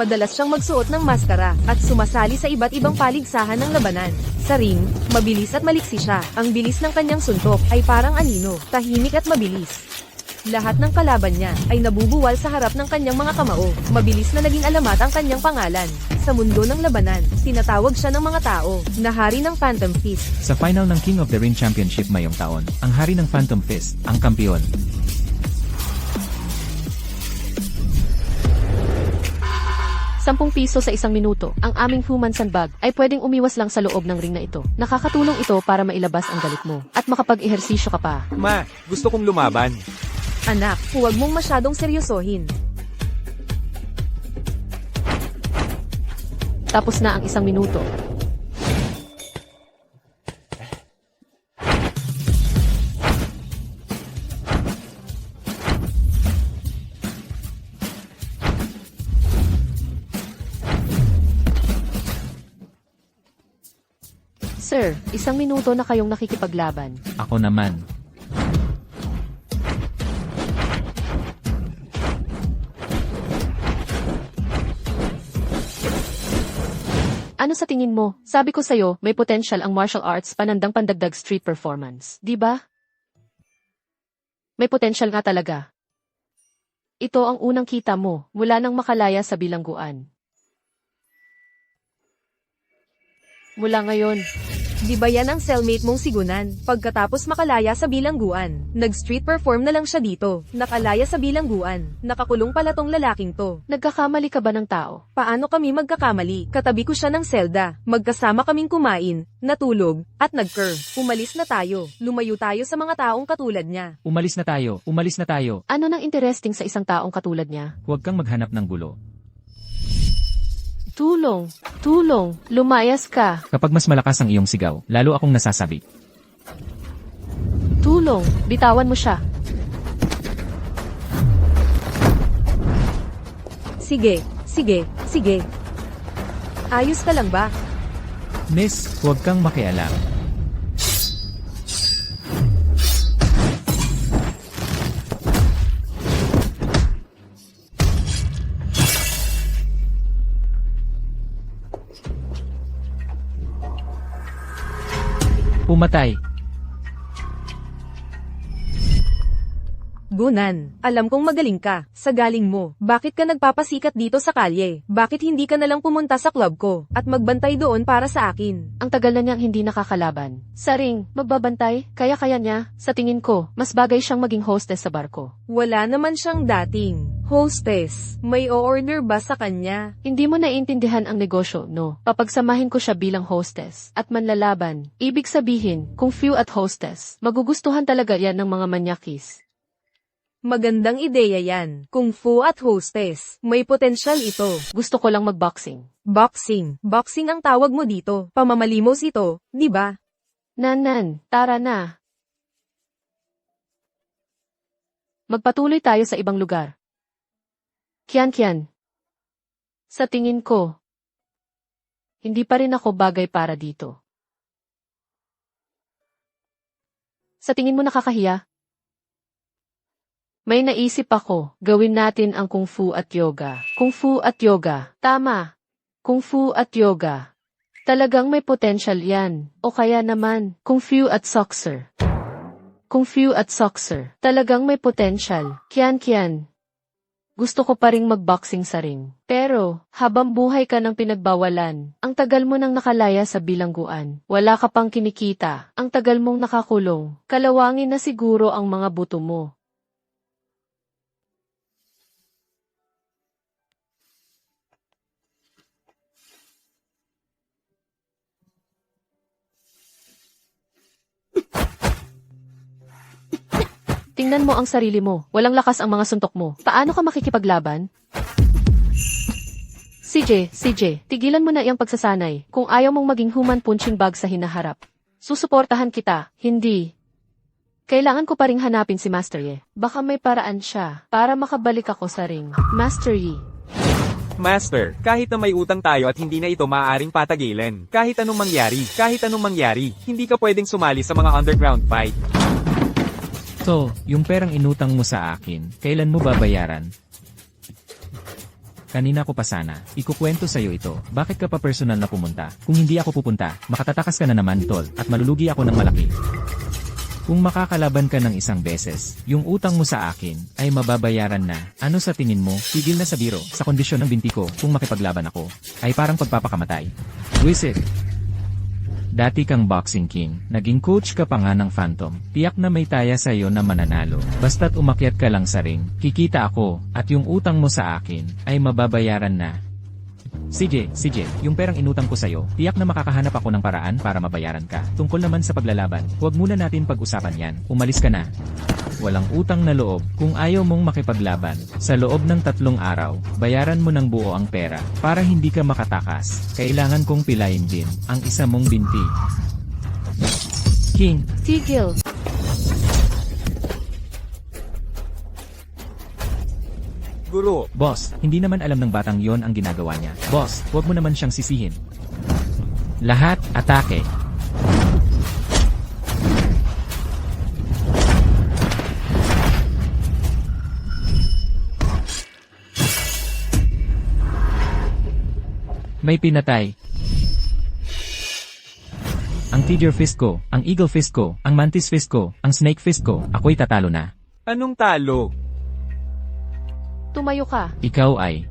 Madalas siyang magsuot ng maskara, at sumasali sa iba't ibang paligsahan ng labanan. Sa ring, mabilis at maliksi siya. Ang bilis ng kanyang suntok ay parang anino, tahimik at mabilis. Lahat ng kalaban niya ay nabubuwal sa harap ng kanyang mga kamao. Mabilis na naging alamat ang kanyang pangalan. Sa mundo ng labanan, tinatawag siya ng mga tao na hari ng Phantom Fist. Sa final ng King of the Ring Championship ngayong taon, ang hari ng Phantom Fist, ang kampiyon. 10 piso sa 1 minuto. Ang aming human sandbag ay pwedeng umiwas lang sa loob ng ring na ito. Nakakatulong ito para mailabas ang galit mo at makapag-ehersisyo ka pa. Ma, gusto kong lumaban. Anak, huwag mong masyadong seryosohin. Tapos na ang 1 minuto. Sir, 1 minuto na kayong nakikipaglaban. Ako naman. Ano sa tingin mo? Sabi ko sa'yo, may potential ang martial arts panandang pandagdag street performance. Di ba? May potential nga talaga. Ito ang unang kita mo, mula nang makalaya sa bilangguan. Mula ngayon, Di ba yan ang cellmate mong sigunan? Pagkatapos makalaya sa bilangguan, nag-street perform na lang siya dito. Nakalaya sa bilangguan. Nakakulong pala tong lalaking to. nagkakamali ka ba ng tao? Paano kami magkakamali? Katabi ko siya ng selda. Magkasama kaming kumain, natulog, at nag-curve. Umalis na tayo. Lumayo tayo sa mga taong katulad niya. Umalis na tayo, umalis na tayo. Ano nang interesting sa isang taong katulad niya? Huwag kang maghanap ng gulo. Tulong! Tulong! Lumayas ka! Kapag mas malakas ang iyong sigaw, lalo akong nasasabi. Tulong! Bitawan mo siya! Sige, sige, sige. Ayos ka lang ba? Miss, huwag kang makialam. Pumatay. Gunan, alam kong magaling ka. Sa galing mo, bakit ka nagpapasikat dito sa kalye? Bakit hindi ka nalang pumunta sa club ko at magbantay doon para sa akin? Ang tagal na niyang hindi nakakalaban. Sa ring, magbabantay, kaya-kaya niya. Sa tingin ko, mas bagay siyang maging hostess sa barko. Wala naman siyang dating hostess. May o-order ba sa kanya? Hindi mo naiintindihan ang negosyo, no? Papagsamahin ko siya bilang hostess at manlalaban. Ibig sabihin, kung few at hostess, magugustuhan talaga yan ng mga manyakis. Magandang ideya yan. Kung fu at hostess, may potensyal ito. Gusto ko lang magboxing. Boxing. Boxing ang tawag mo dito. Pamamalimos ito, di ba? Nanan, tara na. Magpatuloy tayo sa ibang lugar. Kian. Sa tingin ko, hindi pa rin ako bagay para dito. Sa tingin mo nakakahiya? May naisip ako, gawin natin ang kung fu at yoga. Kung fu at yoga. Tama. Kung fu at yoga. Talagang may potential yan. O kaya naman, kung fu at soccer. Kung fu at soccer. Talagang may potential. Kian. Gusto ko pa ring magboxing sa ring. Pero, habang buhay ka ng pinagbawalan, ang tagal mo nang nakalaya sa bilangguan. Wala ka pang kinikita. Ang tagal mong nakakulong. Kalawangin na siguro ang mga buto mo. Tingnan mo ang sarili mo. Walang lakas ang mga suntok mo. Paano ka makikipaglaban? CJ, tigilan mo na iyang pagsasanay. Kung ayaw mong maging human punching bag sa hinaharap. Susuportahan kita. Hindi. Kailangan ko pa ring hanapin si Master Yi. Baka may paraan siya para makabalik ako sa ring. Master Yi. Master, kahit na may utang tayo at hindi na ito maaaring patagilan. Kahit anong mangyari, hindi ka pwedeng sumali sa mga underground fight. So, yung perang inutang mo sa akin, kailan mo babayaran? kanina ko pa sana. Ikukwento sa'yo ito. Bakit ka pa personal na pumunta? Kung hindi ako pupunta, makatatakas ka na naman, tol, at malulugi ako ng malaki. Kung makakalaban ka ng isang beses, yung utang mo sa akin ay mababayaran na. Ano sa tingin mo? Tigil na sa biro. Sa kondisyon ng binti ko, kung makipaglaban ako, ay parang pagpapakamatay. Wisit. Dati kang boxing king, naging coach ka pa nga ng Phantom. Tiyak na may taya sa'yo na mananalo. Basta't umakyat ka lang sa ring, kikita ako, at yung utang mo sa akin, ay mababayaran na. CJ, yung perang inutang ko sa'yo, tiyak na makakahanap ako ng paraan para mabayaran ka. Tungkol naman sa paglalaban, huwag muna natin pag-usapan yan. Umalis ka na. Walang utang na loob. Kung ayaw mong makipaglaban, sa loob ng 3 araw, bayaran mo ng buo ang pera. Para hindi ka makatakas, kailangan kong pilayin din ang isa mong binti. King, Tigil. Guro, boss, hindi naman alam ng batang yon ang ginagawa niya. Boss, huwag mo naman siyang sisihin. Lahat, atake. May pinatay. Ang Tiger Fist ko, ang Eagle Fist ko, ang Mantis Fist ko, ang Snake Fist ko, ako'y tatalo na. anong talo? Tumayo ka. Ikaw ay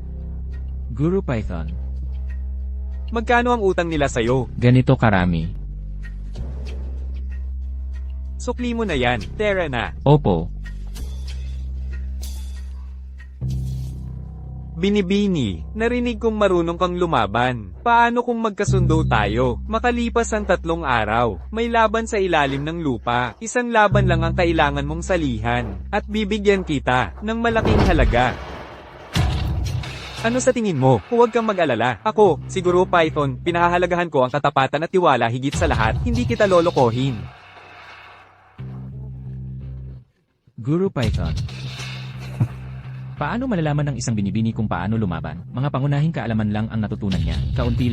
Guru Python. Magkano ang utang nila sa'yo? Ganito karami. Sukli mo na yan, tera na. Opo. Binibini, narinig kong marunong kang lumaban. Paano kung magkasundo tayo? Makalipas ang 3 araw, may laban sa ilalim ng lupa. Isang laban lang ang kailangan mong salihan. At bibigyan kita ng malaking halaga. Ano sa tingin mo? Huwag kang mag-alala. Ako, siguro Python, pinahahalagahan ko ang katapatan at tiwala higit sa lahat. Hindi kita lolokohin. Guru Python. Paano malalaman ng isang binibini kung paano lumaban? Mga pangunahing kaalaman lang ang natutunan niya. Kaunti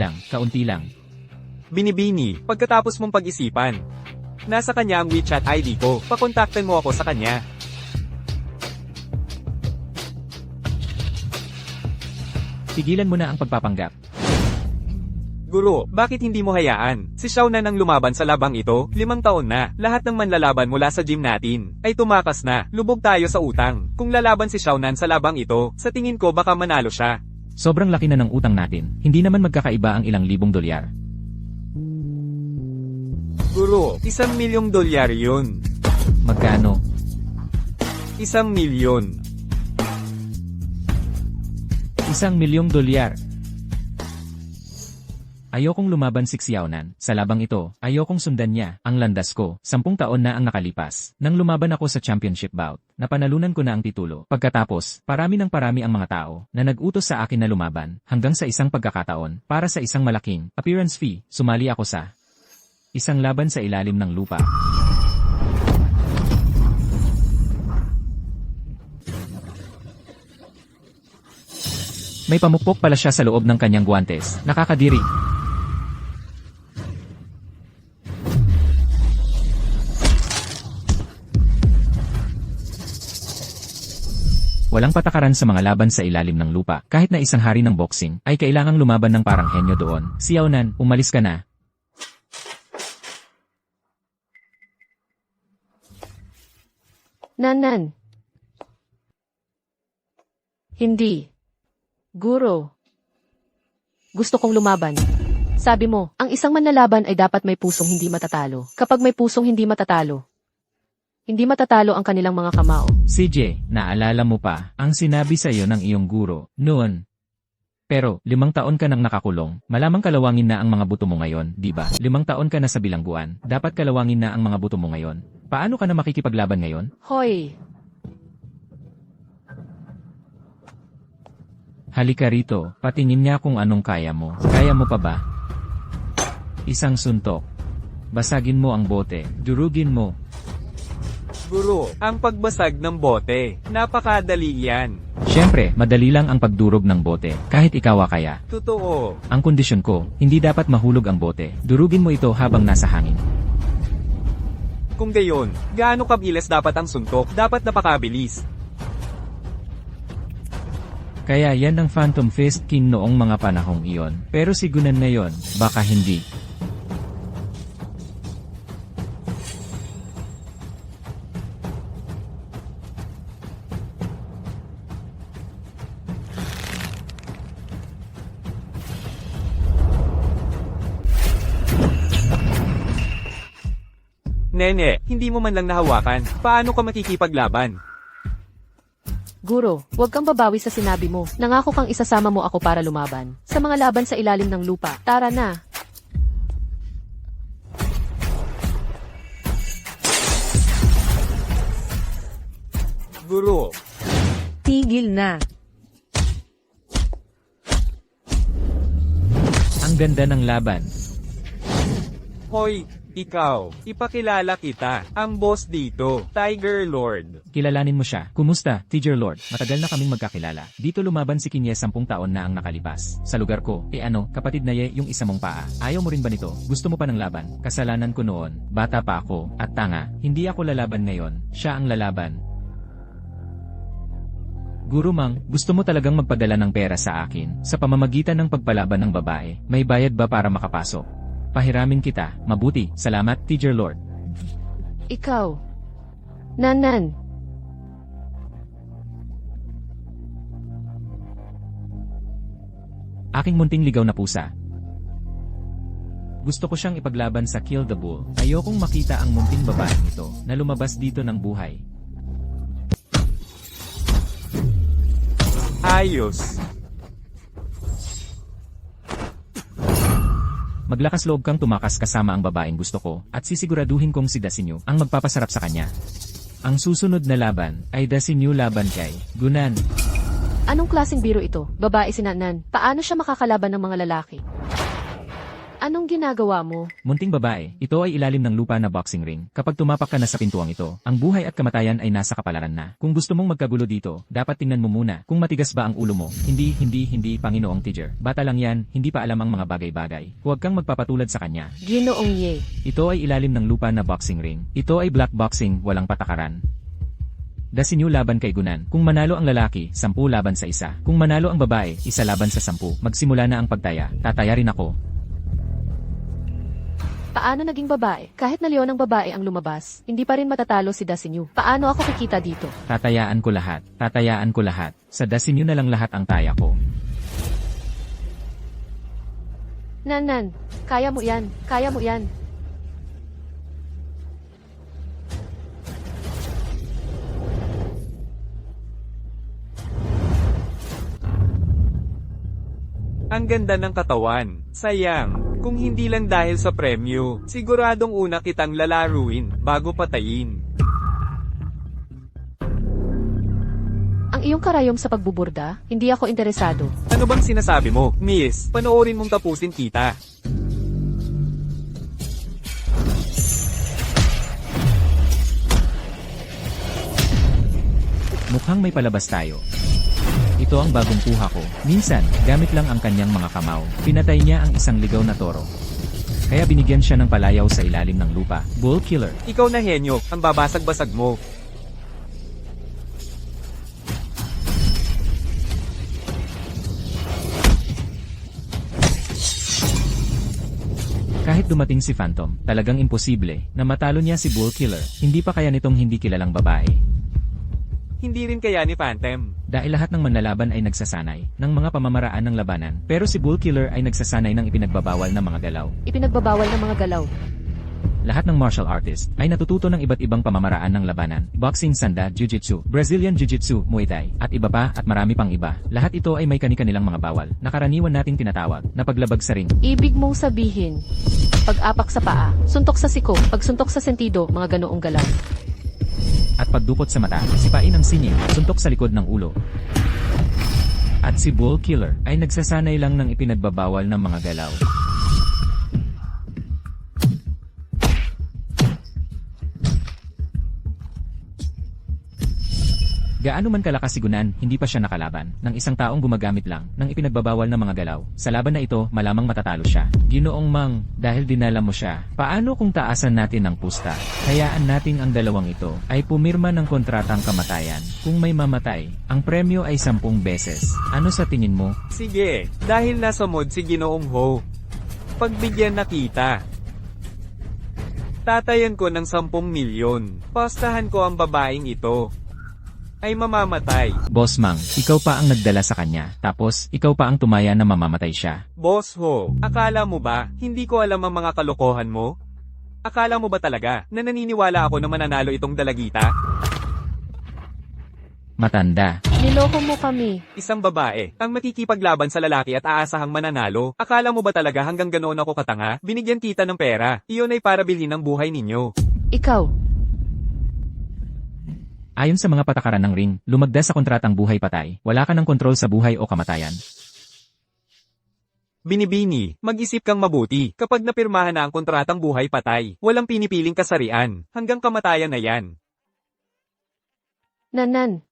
lang. Binibini, pagkatapos mong pag-isipan. Nasa kanya ang WeChat ID ko. Pakontaktan mo ako sa kanya. Tigilan mo na ang pagpapanggap. Guro, bakit hindi mo hayaan? Si Xiao Nan ang lumaban sa labang ito, 5 taon na. Lahat ng manlalaban mula sa gym natin ay tumakas na. Lubog tayo sa utang. Kung lalaban si Xiao Nan sa labang ito, sa tingin ko baka manalo siya. Sobrang laki na ng utang natin. Hindi naman magkakaiba ang ilang libong dolyar. Guro, $1,000,000 yun. Magkano? 1,000,000. $1,000,000. Ayokong lumaban si Xiao Nan. Sa labang ito, ayokong sundan niya ang landas ko. 10 taon na ang nakalipas. Nang lumaban ako sa championship bout, napanalunan ko na ang titulo. Pagkatapos, parami ang mga tao na nag-utos sa akin na lumaban hanggang sa isang pagkakataon para sa isang malaking appearance fee. Sumali ako sa isang laban sa ilalim ng lupa. May pamukpok pala siya sa loob ng kanyang guwantes. Nakakadiri. Walang patakaran sa mga laban sa ilalim ng lupa. Kahit na isang hari ng boxing, ay kailangang lumaban ng parang henyo doon. Xiao Nan, umalis ka na. Nan. Hindi. Guro. Gusto kong lumaban. Sabi mo, ang isang manlalaban ay dapat may pusong hindi matatalo. Kapag may pusong hindi matatalo ang kanilang mga kamao. CJ, naalala mo pa ang sinabi sa iyo ng iyong guro noon. Pero, 5 taon ka nang nakakulong, malamang kalawangin na ang mga buto mo ngayon, di ba? 5 taon ka na sa bilangguan, dapat kalawangin na ang mga buto mo ngayon. Paano ka na makikipaglaban ngayon? Hoy! Halika rito, patingin niya kung anong kaya mo. Kaya mo pa ba? Isang suntok. Basagin mo ang bote, durugin mo. Guro, ang pagbasag ng bote, napakadali yan. Siyempre, madali lang ang pagdurog ng bote, kahit ikaw kaya. Totoo. Ang kondisyon ko, hindi dapat mahulog ang bote. Durugin mo ito habang nasa hangin. Kung gayon, gaano kabilis dapat ang suntok? Dapat napakabilis. Kaya yan ang Phantom Fist King noong mga panahong iyon. Pero si Gunan ngayon, baka hindi. Nene, hindi mo man lang nahawakan. Paano ka makikipaglaban? Guro, huwag kang babawi sa sinabi mo. Nangako kang isasama mo ako para lumaban. Sa mga laban sa ilalim ng lupa. Tara na. Guro, Tigil na. Ang ganda ng laban. hoy, ikaw, ipakilala kita, ang boss dito, Tiger Lord. Kilalanin mo siya. Kumusta, Tiger Lord? Matagal na kaming magkakilala. Dito lumaban si Kinye 10 taon na ang nakalipas. Sa lugar ko, kapatid na yung isa mong paa. Ayaw mo rin ba nito? Gusto mo pa ng laban? Kasalanan ko noon. Bata pa ako, at tanga. Hindi ako lalaban ngayon. Siya ang lalaban. Guru Mang, gusto mo talagang magpadala ng pera sa akin, sa pamamagitan ng pagpalaban ng babae. May bayad ba para makapasok? Pahiramin kita. Mabuti. Salamat, Teacher Lord. Ikaw. Nanan. Aking munting ligaw na pusa. Gusto ko siyang ipaglaban sa Kill the Bull. Ayokong makita ang munting babaeng ito na lumabas dito ng buhay. Ayos. Maglakas loob kang tumakas kasama ang babaeng gusto ko, at sisiguraduhin kong si Dasinyo ang magpapasarap sa kanya. Ang susunod na laban ay Dasinyo laban kay Gunan. Anong klaseng biro ito? Babae si Nanan. Paano siya makakalaban ng mga lalaki? Anong ginagawa mo? Munting babae, ito ay ilalim ng lupa na boxing ring. Kapag tumapak ka na sa pintuang ito, ang buhay at kamatayan ay nasa kapalaran na. Kung gusto mong magkagulo dito, dapat tingnan mo muna kung matigas ba ang ulo mo. Hindi, Panginoong Teacher. Bata lang yan, hindi pa alam ang mga bagay-bagay. Huwag kang magpapatulad sa kanya. Ginoong Ye. Ito ay ilalim ng lupa na boxing ring. Ito ay black boxing, walang patakaran. Dasinyo laban kay Gunan. Kung manalo ang lalaki, 10 laban sa isa. Kung manalo ang babae, 1 laban sa 10. Magsimula na ang pagtaya. Tataya rin ako. Paano naging babae? Kahit na leon ng babae ang lumabas, hindi pa rin matatalo si Dasinyu. Paano ako kikita dito? Tatayaan ko lahat. Tatayaan ko lahat. Sa Dasinyo na lang lahat ang taya ko. Nanan, kaya mo yan. Kaya mo yan. Ang ganda ng katawan. Sayang, kung hindi lang dahil sa premyo, siguradong una kitang lalaruin bago patayin. Ang iyong karayom sa pagbuburda, hindi ako interesado. Ano bang sinasabi mo, Miss? Panoorin mong tapusin kita. Mukhang may palabas tayo. Ito ang bagong kuha ko. Minsan, gamit lang ang kanyang mga kamao. Pinatay niya ang isang ligaw na toro. Kaya binigyan siya ng palayaw sa ilalim ng lupa. Bull Killer. Ikaw na henyo, ang babasag-basag mo. Kahit dumating si Phantom, talagang imposible na matalo niya si Bull Killer. Hindi pa kaya nitong hindi kilalang babae. Hindi rin kaya ni Phantom. Dahil lahat ng manlalaban ay nagsasanay ng mga pamamaraan ng labanan. Pero si Bull Killer ay nagsasanay ng ipinagbabawal na mga galaw. Ipinagbabawal ng mga galaw. Lahat ng martial artist ay natututo ng iba't ibang pamamaraan ng labanan. Boxing, sanda, jiu-jitsu, Brazilian jiu-jitsu, Muay Thai, at iba pa at marami pang iba. Lahat ito ay may kani-kanilang mga bawal na karaniwan nating tinatawag na paglabag sa ring. Ibig mong sabihin, pag-apak sa paa, suntok sa siko, pagsuntok sa sentido, mga ganoong galaw. At pagdukot sa mata, sipain ang sining, suntok sa likod ng ulo. At si Bull Killer ay nagsasanay lang ng ipinagbabawal ng mga galaw. Gaano man kalakas si Gunan, hindi pa siya nakalaban ng isang taong gumagamit lang ng ipinagbabawal na mga galaw. Sa laban na ito, malamang matatalo siya. Ginoong Mang, dahil dinala mo siya, paano kung taasan natin ang pusta? Hayaan nating ang dalawang ito ay pumirma ng kontratang kamatayan. Kung may mamatay, ang premyo ay 10 beses. Ano sa tingin mo? Sige, dahil nasa mod si Ginoong Ho. Pagbigyan na kita. Tatayan ko ng 10 milyon. Postahan ko ang babaeng ito. Ay mamamatay. Boss Mang, ikaw pa ang nagdala sa kanya, tapos ikaw pa ang tumaya na mamamatay siya. Boss Ho, akala mo ba, hindi ko alam ang mga kalokohan mo? Akala mo ba talaga, na naniniwala ako na mananalo itong dalagita? Matanda. Niloko mo kami. Isang babae, ang makikipaglaban sa lalaki at aasahang mananalo. Akala mo ba talaga hanggang ganoon ako katanga? Binigyan kita ng pera. Iyon ay para bilhin ang buhay ninyo. Ikaw. Ayon sa mga patakaran ng ring, lumagda sa kontratang buhay patay, wala ka ng kontrol sa buhay o kamatayan. Binibini, mag-isip kang mabuti. Kapag napirmahan na ang kontratang buhay patay, walang pinipiling kasarian. Hanggang kamatayan na yan. Nanan.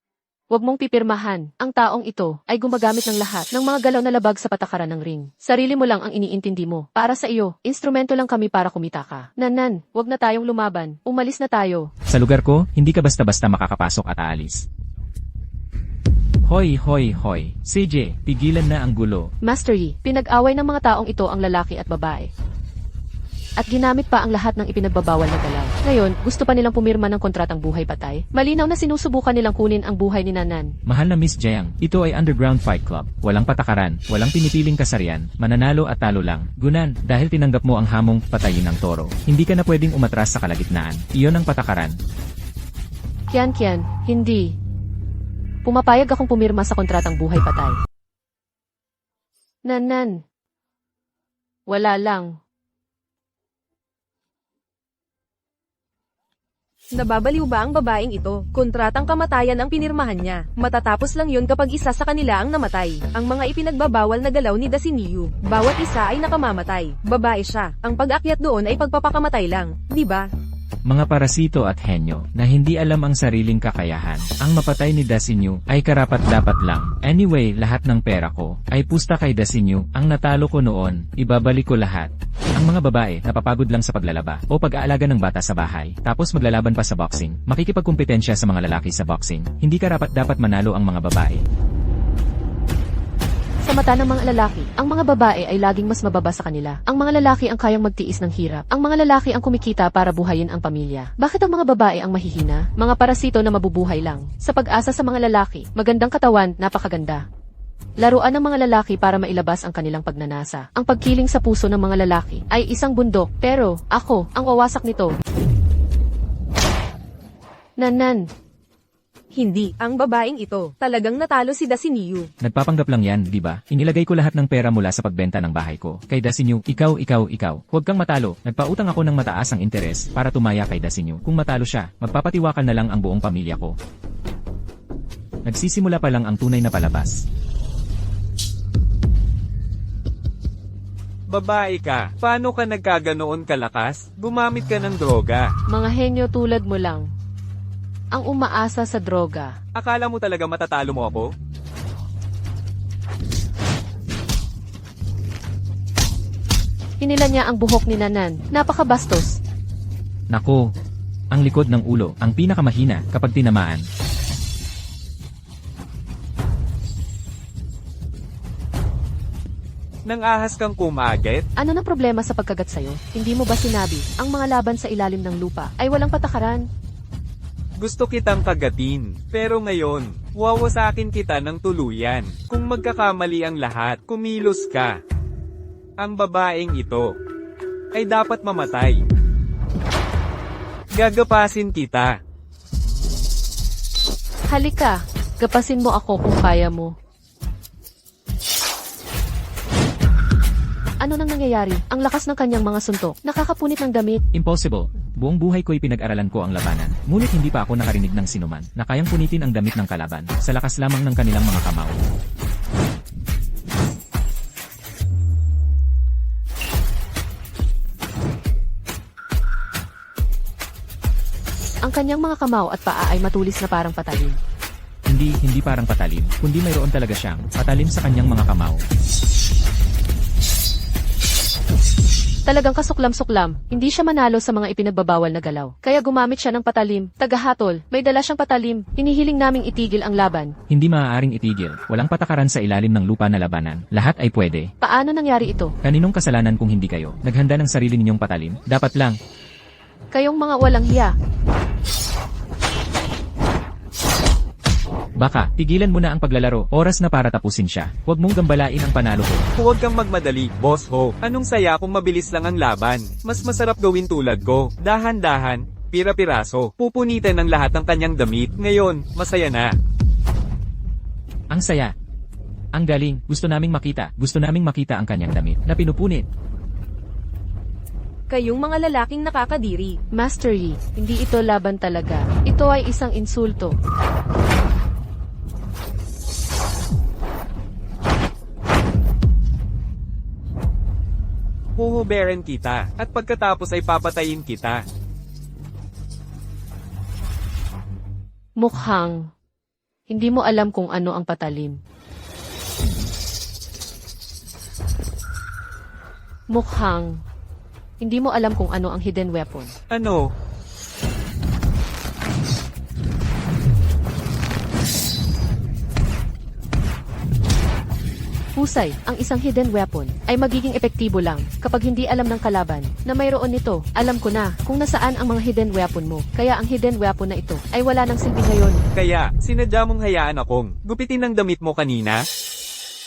Huwag mong pipirmahan. Ang taong ito ay gumagamit ng lahat ng mga galaw na labag sa patakaran ng ring. Sarili mo lang ang iniintindi mo. Para sa iyo, instrumento lang kami para kumita ka. Nanan, huwag na tayong lumaban. Umalis na tayo. Sa lugar ko, hindi ka basta-basta makakapasok at aalis. Hoy, hoy, hoy. CJ, pigilan na ang gulo. Master Yi, pinag-away ng mga taong ito ang lalaki at babae. At ginamit pa ang lahat ng ipinagbabawal na galaw. Ngayon, gusto pa nilang pumirma ng kontratang buhay patay. Malinaw na sinusubukan nilang kunin ang buhay ni Nanan. Mahal na Miss Jiang, ito ay underground fight club. Walang patakaran, walang pinipiling kasarian, mananalo at talo lang. Gunan, dahil tinanggap mo ang hamong patayin ng toro, hindi ka na pwedeng umatras sa kalagitnaan. Iyon ang patakaran. Kian, hindi. Pumapayag akong pumirma sa kontratang buhay patay. Nanan. Wala lang. Nababaliw ba ang babaeng ito? Kontratang kamatayan ang pinirmahan niya. Matatapos lang yun kapag isa sa kanila ang namatay. Ang mga ipinagbabawal na galaw ni Dasiniu, bawat isa ay nakamamatay. Babae siya. Ang pag-akyat doon ay pagpapakamatay lang. Di ba? Mga parasito at henyo na hindi alam ang sariling kakayahan. Ang mapatay ni Dasinyu ay karapat-dapat lang. Anyway, lahat ng pera ko ay pusta kay Dasinyu. Ang natalo ko noon, ibabalik ko lahat. Ang mga babae napapagod lang sa paglalaba o pag-aalaga ng bata sa bahay, tapos maglalaban pa sa boxing, makikipagkumpetensya sa mga lalaki sa boxing. Hindi karapat-dapat manalo ang mga babae. Sa mata ng mga lalaki, ang mga babae ay laging mas mababa sa kanila. Ang mga lalaki ang kayang magtiis ng hirap. Ang mga lalaki ang kumikita para buhayin ang pamilya. Bakit ang mga babae ang mahihina? Mga parasito na mabubuhay lang. Sa pag-asa sa mga lalaki, magandang katawan, napakaganda. Laruan ng mga lalaki para mailabas ang kanilang pagnanasa. Ang pagkiling sa puso ng mga lalaki ay isang bundok, pero ako ang wawasak nito. Nanan. Hindi. Ang babaeng ito, talagang natalo si Dasiniu. Nagpapanggap lang yan, di ba? Inilagay ko lahat ng pera mula sa pagbenta ng bahay ko. Kay Dasinyu, ikaw. Huwag kang matalo. Nagpautang ako ng mataas ang interes para tumaya kay Dasinyu. Kung matalo siya, magpapatiwakal na lang ang buong pamilya ko. Nagsisimula pa lang ang tunay na palabas. Babae ka, paano ka nagkaganoon kalakas? Gumamit ka ng droga. Mga henyo tulad mo lang ang umaasa sa droga. Akala mo talaga matatalo mo ako? Hinila niya ang buhok ni Nanan. Napakabastos. Nako, ang likod ng ulo, ang pinakamahina kapag tinamaan. Nang ahas kang kumaget? Ano na problema sa pagkagat sa'yo? Hindi mo ba sinabi, ang mga laban sa ilalim ng lupa ay walang patakaran? Gusto kitang kagatin, pero ngayon, wawasakin kita ng tuluyan. Kung magkakamali ang lahat, kumilos ka. Ang babaeng ito ay dapat mamatay. Gagapasin kita. Halika, gapasin mo ako kung kaya mo. Ano nang nangyayari? Ang lakas ng kanyang mga suntok. Nakakapunit ng damit. Impossible. Buong buhay ko'y pinag-aralan ko ang labanan. Ngunit hindi pa ako nakarinig ng sinuman na kayang punitin ang damit ng kalaban sa lakas lamang ng kanilang mga kamao. Ang kanyang mga kamao at paa ay matulis na parang patalim. Hindi parang patalim, kundi mayroon talaga siyang patalim sa kanyang mga kamao. Talagang kasuklam-suklam, hindi siya manalo sa mga ipinagbabawal na galaw. Kaya gumamit siya ng patalim, tagahatol, may dala siyang patalim, hinihiling naming itigil ang laban. Hindi maaaring itigil, walang patakaran sa ilalim ng lupa na labanan. Lahat ay pwede. Paano nangyari ito? Kaninong kasalanan kung hindi kayo? Naghanda ng sarili ninyong patalim? Dapat lang. Kayong mga walang hiya. Baka, tigilan mo na ang paglalaro. Oras na para tapusin siya. Huwag mong gambalain ang panalo ko. Huwag kang magmadali, Boss Ho. Anong saya kung mabilis lang ang laban? Mas masarap gawin tulad ko. Dahan-dahan, pira-piraso. Pupunitin ng lahat ng kanyang damit. Ngayon, masaya na. Ang saya. Ang galing. Gusto naming makita. Gusto naming makita ang kanyang damit na pinupunit. Kayong mga lalaking nakakadiri. Master Yi, hindi ito laban talaga. Ito ay isang insulto. Huhuberin kita, at pagkatapos ay papatayin kita. Mukhang hindi mo alam kung ano ang patalim. Mukhang hindi mo alam kung ano ang hidden weapon. Ano? Husay, ang isang hidden weapon ay magiging epektibo lang kapag hindi alam ng kalaban na mayroon nito. Alam ko na kung nasaan ang mga hidden weapon mo. Kaya ang hidden weapon na ito ay wala ng silbi ngayon. Kaya, sinadya mong hayaan akong gupitin ang damit mo kanina?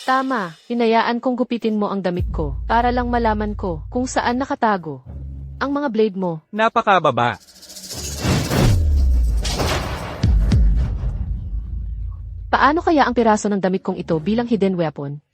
Tama, hinayaan kong gupitin mo ang damit ko para lang malaman ko kung saan nakatago ang mga blade mo. Napakababa. Paano kaya ang piraso ng damit kong ito bilang hidden weapon?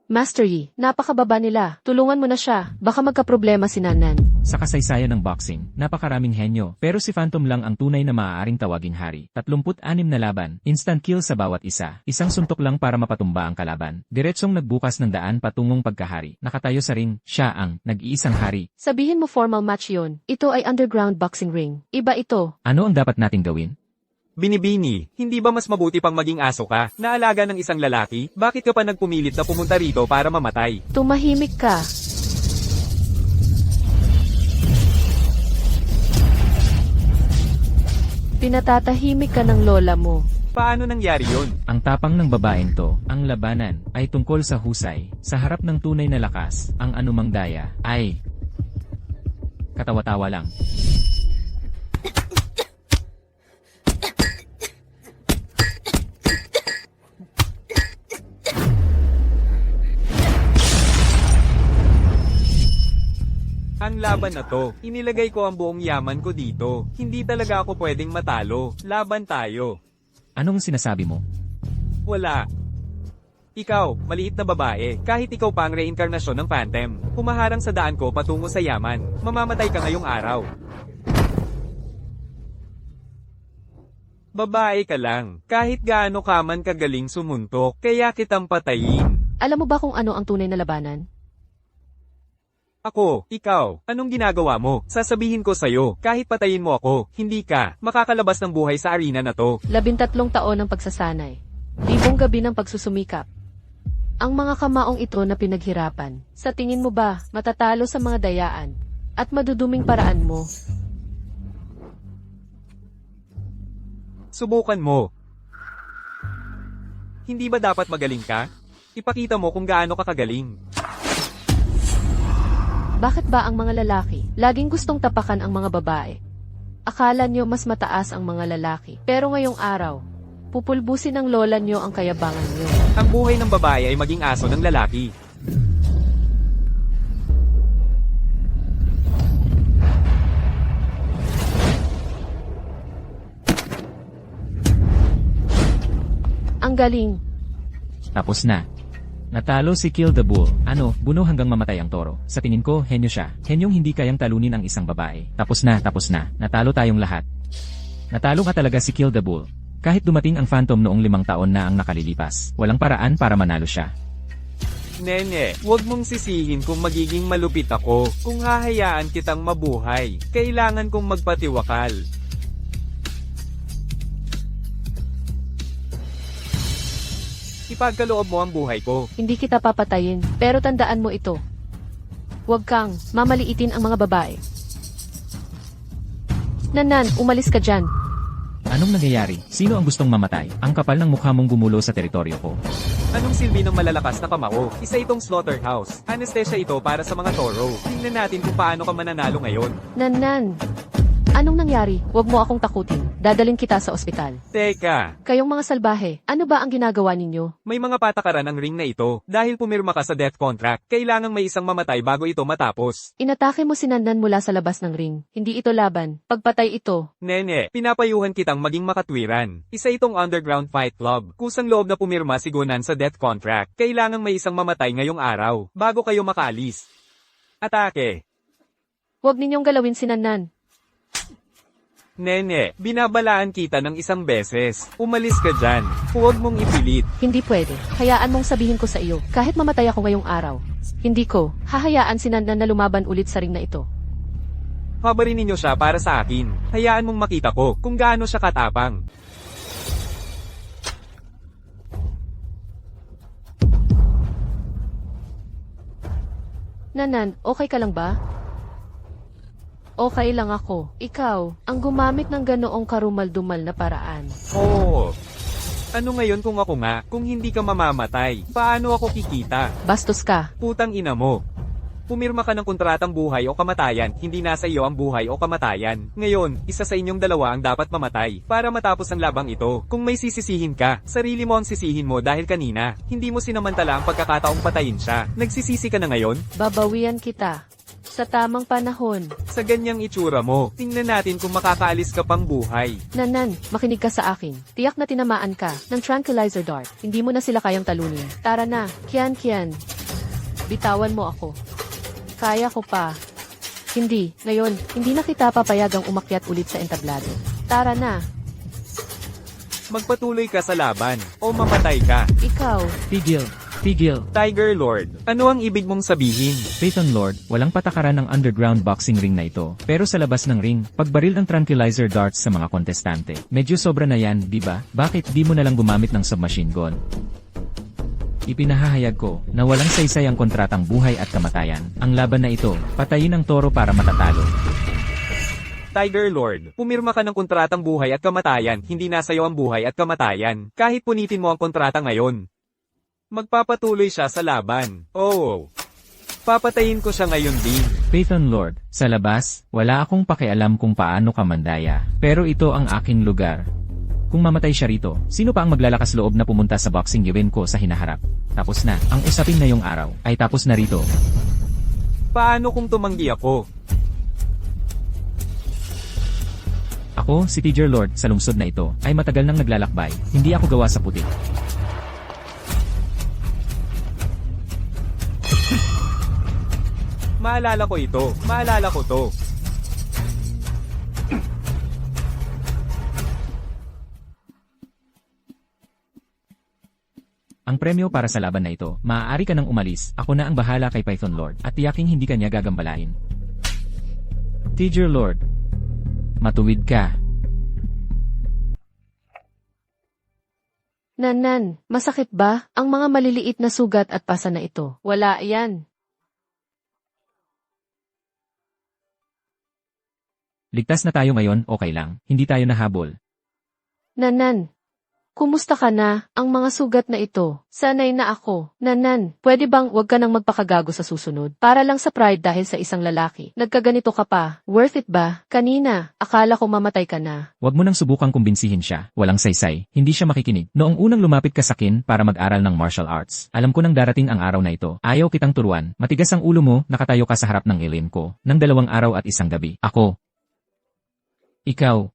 Master Yi, napakababa nila. Tulungan mo na siya. Baka magkaproblema si Nanan. Sa kasaysayan ng boxing, napakaraming henyo, pero si Phantom lang ang tunay na maaaring tawaging hari. 36 na laban, instant kill sa bawat isa. Isang suntok lang para mapatumba ang kalaban. Diretsong nagbukas ng daan patungong pagkahari. Nakatayo sa ring, siya ang nag-iisang hari. Sabihin mo formal match yon. Ito ay underground boxing ring. Iba ito. Ano ang dapat nating gawin? Binibini, hindi ba mas mabuti pang maging aso ka, na alaga ng isang lalaki? Bakit ka pa nagpumilit na pumunta rito para mamatay? Tumahimik ka. Pinatatahimik ka ng lola mo. Paano nangyari yon? Ang tapang ng babaeng to, ang labanan, ay tungkol sa husay. Sa harap ng tunay na lakas, ang anumang daya, ay katawa-tawa lang. Ang laban na to, inilagay ko ang buong yaman ko dito. Hindi talaga ako pwedeng matalo. Laban tayo. Anong sinasabi mo? Wala. Ikaw, maliit na babae, kahit ikaw pa ang reinkarnasyon ng Phantom, humaharang sa daan ko patungo sa yaman. Mamamatay ka ngayong araw. Babae ka lang, kahit gaano ka man kagaling sumuntok, kaya kitang patayin. Alam mo ba kung ano ang tunay na labanan? Ako, ikaw, anong ginagawa mo? Sasabihin ko sa'yo, kahit patayin mo ako, hindi ka makakalabas ng buhay sa arena na to. 13 taon ng pagsasanay. 10 gabi ng pagsusumikap. Ang mga kamaong ito na pinaghirapan, sa tingin mo ba matatalo sa mga dayaan at maduduming paraan mo? Subukan mo. Hindi ba dapat magaling ka? Ipakita mo kung gaano ka kagaling. Bakit ba ang mga lalaki laging gustong tapakan ang mga babae? Akala nyo mas mataas ang mga lalaki, pero ngayong araw, pupulbusin ng lola nyo ang kayabangan nyo. Ang buhay ng babae ay maging aso ng lalaki. Ang galing. Tapos na. Natalo si Kill the Bull. Ano, buno hanggang mamatay ang toro. Sa tingin ko, henyo siya. Henyong hindi kayang talunin ang isang babae. Tapos na. Natalo tayong lahat. Natalo nga talaga si Kill the Bull. Kahit dumating ang Phantom noong 5 taon na ang nakalilipas, walang paraan para manalo siya. Nene, huwag mong sisihin kung magiging malupit ako. Kung hahayaan kitang mabuhay, kailangan kong magpatiwakal. Ipagkaloob mo ang buhay ko. Hindi kita papatayin, pero tandaan mo ito. Huwag kang mamaliitin ang mga babae. Nanan, umalis ka dyan. Anong nangyayari? Sino ang gustong mamatay? Ang kapal ng mukha mong gumulo sa teritoryo ko. Anong silbi ng malalakas na kamao? Isa itong slaughterhouse. Anesthesia ito para sa mga toro. Tingnan natin kung paano ka mananalo ngayon. Nanan, anong nangyari? Huwag mo akong takutin. Dadalhin kita sa ospital. Teka, Kayong mga salbahe, ano ba ang ginagawa ninyo? may mga patakaran ang ring na ito. Dahil pumirma ka sa death contract, kailangang may isang mamatay bago ito matapos. Inatake mo si Nanan mula sa labas ng ring. Hindi ito laban. Pagpatay ito. Nene, pinapayuhan kitang maging makatwiran. Isa itong underground fight club. Kusang loob na pumirma si Gunan sa death contract. Kailangang may isang mamatay ngayong araw, bago kayo makaalis. Atake. Huwag ninyong galawin si Nanan. Nene, binabalaan kita ng isang beses. Umalis ka dyan. Huwag mong ipilit. Hindi pwede. Hayaan mong sabihin ko sa iyo, kahit mamatay ako ngayong araw. Hindi ko, hahayaan si Nanan na lumaban ulit sa ring na ito. Habarin ninyo siya para sa akin. Hayaan mong makita ko kung gaano siya katapang. Nanan, okay ka lang ba? Okay lang ako. Ikaw, ang gumamit ng ganoong karumal-dumal na paraan. Oo. Ano ngayon kung ako nga, kung hindi ka mamamatay? Paano ako kikita? Bastos ka. Putang ina mo. Pumirma ka ng kontratang buhay o kamatayan, hindi nasa iyo ang buhay o kamatayan. Ngayon, isa sa inyong dalawa ang dapat mamatay, para matapos ang labang ito. Kung may sisisihin ka, sarili mo ang sisihin mo dahil kanina, hindi mo sinamantala ang pagkakataong patayin siya. Nagsisisi ka na ngayon? Babawian kita. Sa tamang panahon. Sa ganyang itsura mo, tingnan natin kung makakaalis ka pang buhay. Nanan, makinig ka sa akin. Tiyak na tinamaan ka ng tranquilizer dart. Hindi mo na sila kayang talunin. Tara na, Kian. Bitawan mo ako. Kaya ko pa. Hindi, ngayon, hindi na kita papayagang umakyat ulit sa entablado. Tara na, Magpatuloy ka sa laban, o mamatay ka. ikaw. Tigil! Tigil! Tiger Lord, ano ang ibig mong sabihin? Phaeton Lord, walang patakaran ng underground boxing ring na ito. Pero sa labas ng ring, pagbaril ng tranquilizer darts sa mga kontestante. Medyo sobra na yan, di ba? Bakit di mo na lang gumamit ng submachine gun? Ipinahahayag ko na walang saysay ang kontratang buhay at kamatayan. Ang laban na ito, patayin ang toro para matatalo. Tiger Lord, pumirma ka ng kontratang buhay at kamatayan, hindi nasa iyo ang buhay at kamatayan. Kahit punitin mo ang kontrata ngayon. Magpapatuloy siya sa laban. Oh. Papatayin ko siya ngayon din. Phaeton Lord, sa labas, wala akong pakialam kung paano ka mandaya. Pero ito ang aking lugar. Kung mamatay siya rito, sino pa ang maglalakas loob na pumunta sa boxing event ko sa hinaharap? Tapos na, ang usapin na yung araw, ay tapos na rito. Paano kung tumanggi ako? Ako, si Tiger Lord, sa lungsod na ito, ay matagal nang naglalakbay. Hindi ako gawa sa puti. Maalala ko ito. Maalala ko to. Ang premyo para sa laban na ito, maaari ka nang umalis. Ako na ang bahala kay Python Lord, at tiyaking hindi ka niya gagambalain. Tiger Lord, matuwid ka. Nanan, masakit ba ang mga maliliit na sugat at pasa na ito? Wala yan. Ligtas na tayo ngayon, okay lang. Hindi tayo nahabol. Nanan, kumusta ka na? Ang mga sugat na ito, sanay na ako. Nanan, pwede bang wag ka nang magpakagago sa susunod? Para lang sa pride dahil sa isang lalaki. Nagkaganito ka pa. Worth it ba? Kanina, akala ko mamatay ka na. Huwag mo nang subukang kumbinsihin siya. Walang saysay. Hindi siya makikinig. Noong unang lumapit ka sa akin para mag-aral ng martial arts, alam ko nang darating ang araw na ito. Ayaw kitang turuan. Matigas ang ulo mo, nakatayo ka sa harap ng alien ko. Nang 2 araw at 1 gabi. Ako. Ikaw.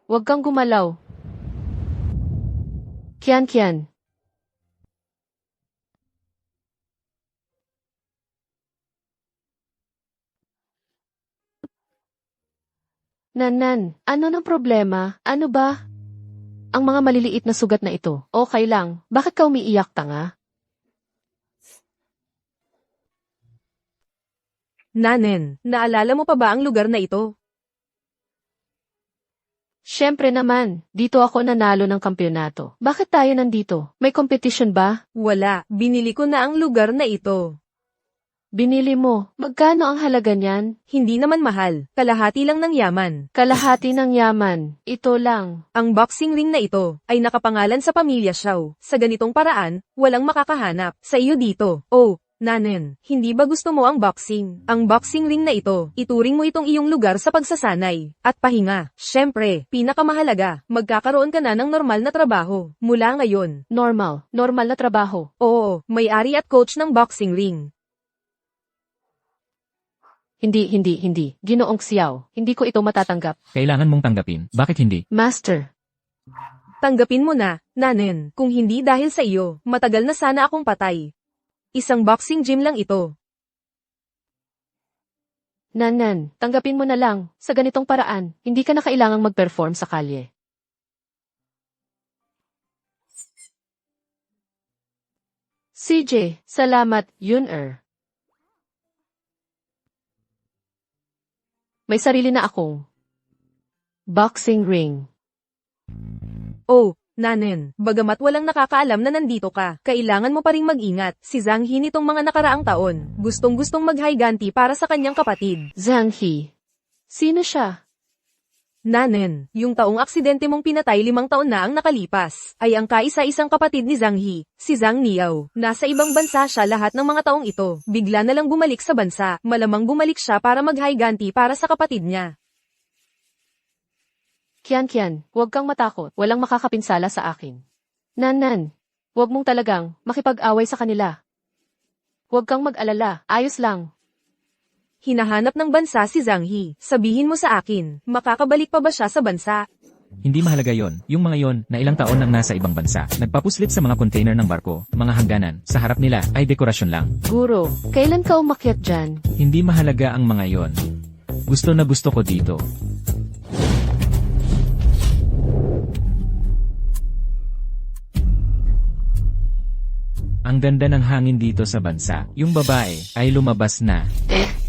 Huwag kang gumalaw. Kian. Nanan, ano ng problema? Ano ba? Ang mga maliliit na sugat na ito. Okay lang. Bakit ka umiiyak, tanga? Nanen, naalala mo pa ba ang lugar na ito? Siyempre naman, dito ako nanalo ng kampyonato. Bakit tayo nandito? May competition ba? Wala, binili ko na ang lugar na ito. Binili mo. Magkano ang halaga niyan? Hindi naman mahal, kalahati lang ng yaman. Kalahati ng yaman. Ito lang. Ang boxing ring na ito ay nakapangalan sa pamilya Xiao. Sa ganitong paraan, walang makakahanap sa iyo dito. Oh, Nanen, hindi ba gusto mo ang boxing? Ang boxing ring na ito, ituring mo itong iyong lugar sa pagsasanay at pahinga. Siyempre, pinakamahalaga, magkakaroon ka na ng normal na trabaho. Mula ngayon. Normal na trabaho. Oo, may-ari at coach ng boxing ring. Hindi. Ginoong Xiao, hindi ko ito matatanggap. Kailangan mong tanggapin. Bakit hindi? Master, Tanggapin mo na, Nanen, kung hindi dahil sa iyo, matagal na sana akong patay. Isang boxing gym lang ito. Nanan, tanggapin mo na lang. Sa ganitong paraan, hindi ka na kailangang mag-perform sa kalye. CJ, salamat, Yun-er. May sarili na akong boxing ring. Oh, Nanen, bagamat walang nakakaalam na nandito ka, kailangan mo pa ring mag-ingat. Si Zhang He nitong mga nakaraang taon, gustong-gustong mag-higanti para sa kanyang kapatid. Zhang He. Sino siya? Nanen, yung taong aksidente mong pinatay 5 taon na ang nakalipas, ay ang kaisa-isang kapatid ni Zhang He, si Zhang Niao. Nasa ibang bansa siya lahat ng mga taong ito. Bigla na lang bumalik sa bansa, malamang bumalik siya para mag-higanti para sa kapatid niya. Kian, huwag kang matakot. Walang makakapinsala sa akin. Nanan, huwag mong talagang makipag-away sa kanila. Huwag kang mag-alala. Ayos lang. Hinahanap ng bansa si Zhang He. Sabihin mo sa akin, makakabalik pa ba siya sa bansa? Hindi mahalaga yon. Yung mga yon na ilang taon nang nasa ibang bansa. Nagpapuslit sa mga container ng barko, mga hangganan. Sa harap nila ay dekorasyon lang. Guro, kailan ka umakyat dyan? Hindi mahalaga ang mga yon. Gusto na gusto ko dito. Ang ganda ng hangin dito sa bansa. Yung babae ay lumabas na.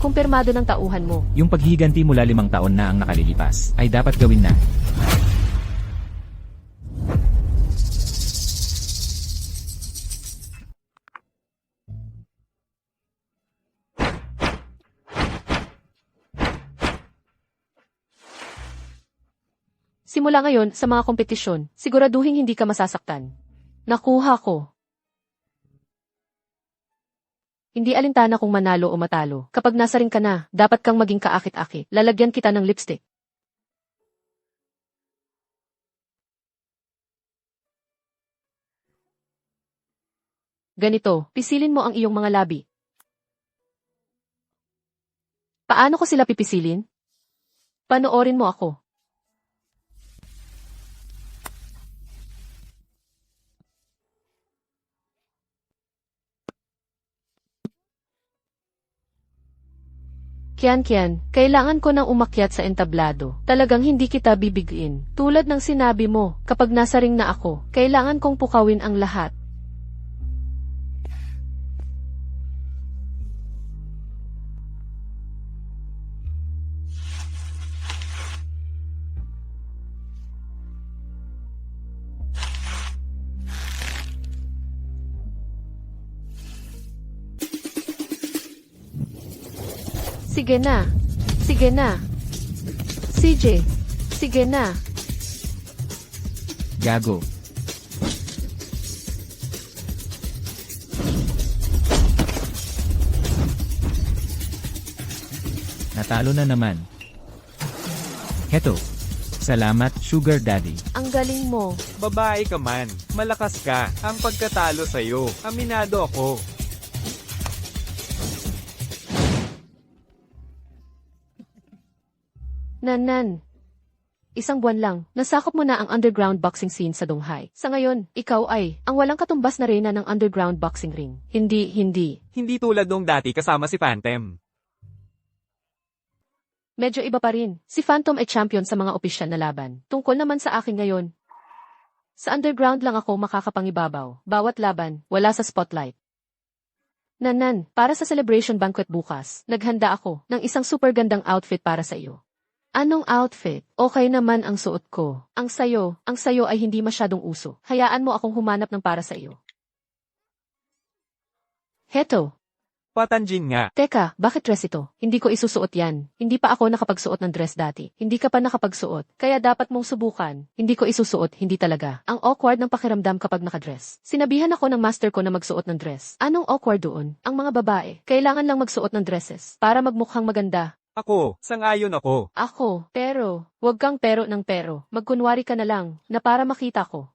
Kumpirmado ng tauhan mo. Yung paghiganti mula 5 taon na ang nakalilipas ay dapat gawin na. Simula ngayon sa mga kompetisyon, siguraduhin hindi ka masasaktan. Nakuha ko. Hindi alintana kung manalo o matalo. Kapag nasa ring ka na, dapat kang maging kaakit-akit. Lalagyan kita ng lipstick. Ganito, pisilin mo ang iyong mga labi. Paano ko sila pipisilin? Panoorin mo ako. Kian, kailangan ko nang umakyat sa entablado. Talagang hindi kita bibigin. Tulad ng sinabi mo, kapag nasa ring na ako, kailangan kong pukawin ang lahat. Sige na. CJ, sige na. Gago. Natalo na naman. Heto. Salamat, Sugar Daddy. Ang galing mo. Babae ka man, malakas ka. Ang pagkatalo sa'yo, aminado ako. Nanan. Isang buwan lang, nasakop mo na ang underground boxing scene sa Donghai. Sa ngayon, ikaw ay ang walang katumbas na reyna ng underground boxing ring. Hindi. Hindi tulad nung dati kasama si Phantom. Medyo iba pa rin. Si Phantom ay champion sa mga opisyal na laban. Tungkol naman sa akin ngayon. Sa underground lang ako makakapangibabaw. Bawat laban, wala sa spotlight. Nanan, para sa celebration banquet bukas, naghanda ako ng isang super gandang outfit para sa iyo. Anong outfit? Okay naman ang suot ko. Ang sayo ay hindi masyadong uso. Hayaan mo akong humanap ng para sa iyo. Heto. Patanjin nga. Teka, bakit dress ito? Hindi ko isusuot yan. Hindi pa ako nakapagsuot ng dress dati. Hindi ka pa nakapagsuot. Kaya dapat mong subukan. Hindi ko isusuot, hindi talaga. Ang awkward ng pakiramdam kapag nakadress. Sinabihan ako ng master ko na magsuot ng dress. Anong awkward doon? Ang mga babae, kailangan lang magsuot ng dresses para magmukhang maganda. Ako, sang-ayon ako. Pero, wag kang pero ng pero. Magkunwari ka na lang, na para makita ko.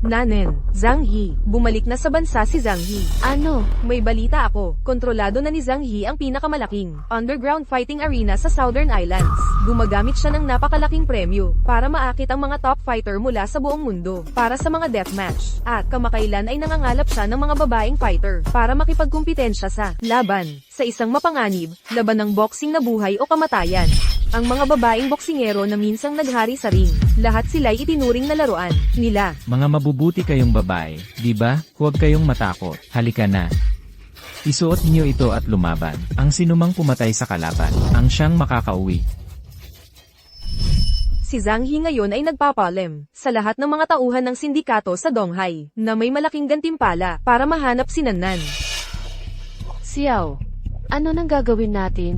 Nanen, Zhang He. Bumalik na sa bansa si Zhang He. Ano? May balita ako. Kontrolado na ni Zhang He ang pinakamalaking underground fighting arena sa Southern Islands. Gumagamit siya ng napakalaking premyo para maakit ang mga top fighter mula sa buong mundo para sa mga deathmatch. At kamakailan ay nangangalap siya ng mga babaeng fighter para makipagkumpetensya sa laban sa isang mapanganib, laban ng boxing na buhay o kamatayan. Ang mga babaeng boksingero na minsang naghari sa ring, lahat sila'y itinuring na laruan nila. Mga mabubuti kayong babae, di ba? Huwag kayong matakot. Halika na. Isuot niyo ito at lumaban. Ang sinumang pumatay sa kalaban, ang siyang makakauwi. Si Zhang He ngayon ay nagpapalem sa lahat ng mga tauhan ng sindikato sa Donghai na may malaking gantimpala para mahanap si Nanan. Xiao, ano nang gagawin natin?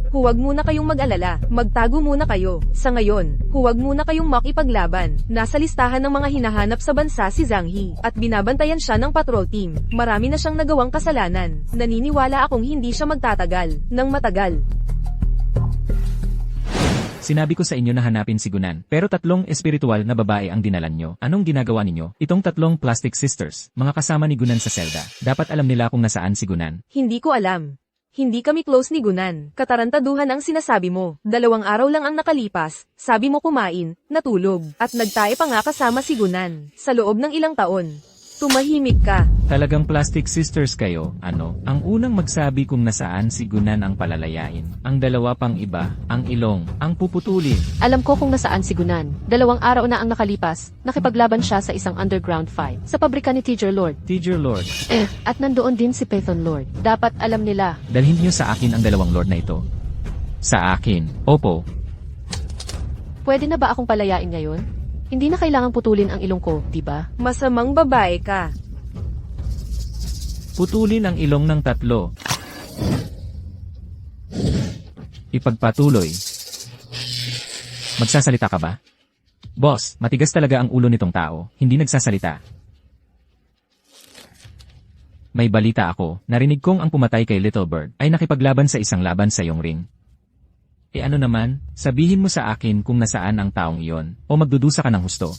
Huwag muna kayong mag-alala, magtago muna kayo. Sa ngayon, huwag muna kayong makipaglaban. Nasa listahan ng mga hinahanap sa bansa si Zhang He, at binabantayan siya ng patrol team. Marami na siyang nagawang kasalanan. Naniniwala akong hindi siya magtatagal ng matagal. Sinabi ko sa inyo na hanapin si Gunan, pero 3 espiritual na babae ang dinalan nyo. Anong ginagawa ninyo? Itong 3 plastic sisters, mga kasama ni Gunan sa selda. Dapat alam nila kung nasaan si Gunan. Hindi ko alam. Hindi kami close ni Gunan. Katarantaduhan ang sinasabi mo. 2 araw lang ang nakalipas. Sabi mo kumain, natulog, at nagtae pa nga kasama si Gunan. Sa loob ng ilang taon. Tumahimik ka. Talagang plastic sisters kayo, ano? Ang unang magsabi kung nasaan si Gunan ang palalayain. Ang 2 pang iba, ang ilong, ang puputulin. Alam ko kung nasaan si Gunan. 2 araw na ang nakalipas, nakipaglaban siya sa isang underground fight sa pabrika ni Teacher Lord. Teacher Lord, At nandoon din si Python Lord. Dapat alam nila. dalhin niyo sa akin ang 2 lord na ito. Sa akin, opo. Pwede na ba akong palayain ngayon? Hindi na kailangang putulin ang ilong ko, di ba? Masamang babae ka. Putulin ang ilong ng 3. Ipagpatuloy. Magsasalita ka ba? Boss, matigas talaga ang ulo nitong tao, hindi nagsasalita. May balita ako, narinig kong ang pumatay kay Little Bird ay nakipaglaban sa isang laban sa iyong ring. Ano naman, sabihin mo sa akin kung nasaan ang taong iyon, o magdudusa ka ng husto.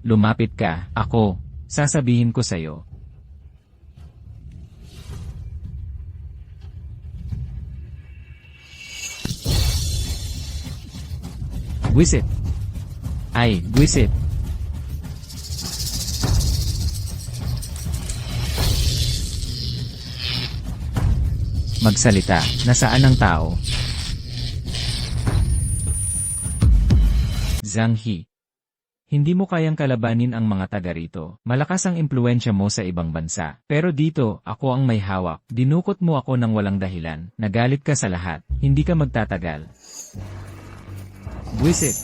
Lumapit ka, ako, sasabihin ko sa'yo. Buwisit. Ay, buwisit. Magsalita, nasaan ang tao? Zhang He. Hindi mo kayang kalabanin ang mga taga rito. Malakas ang impluensya mo sa ibang bansa. Pero dito, ako ang may hawak. Dinukot mo ako ng walang dahilan. Nagalit ka sa lahat. Hindi ka magtatagal. Buwisit.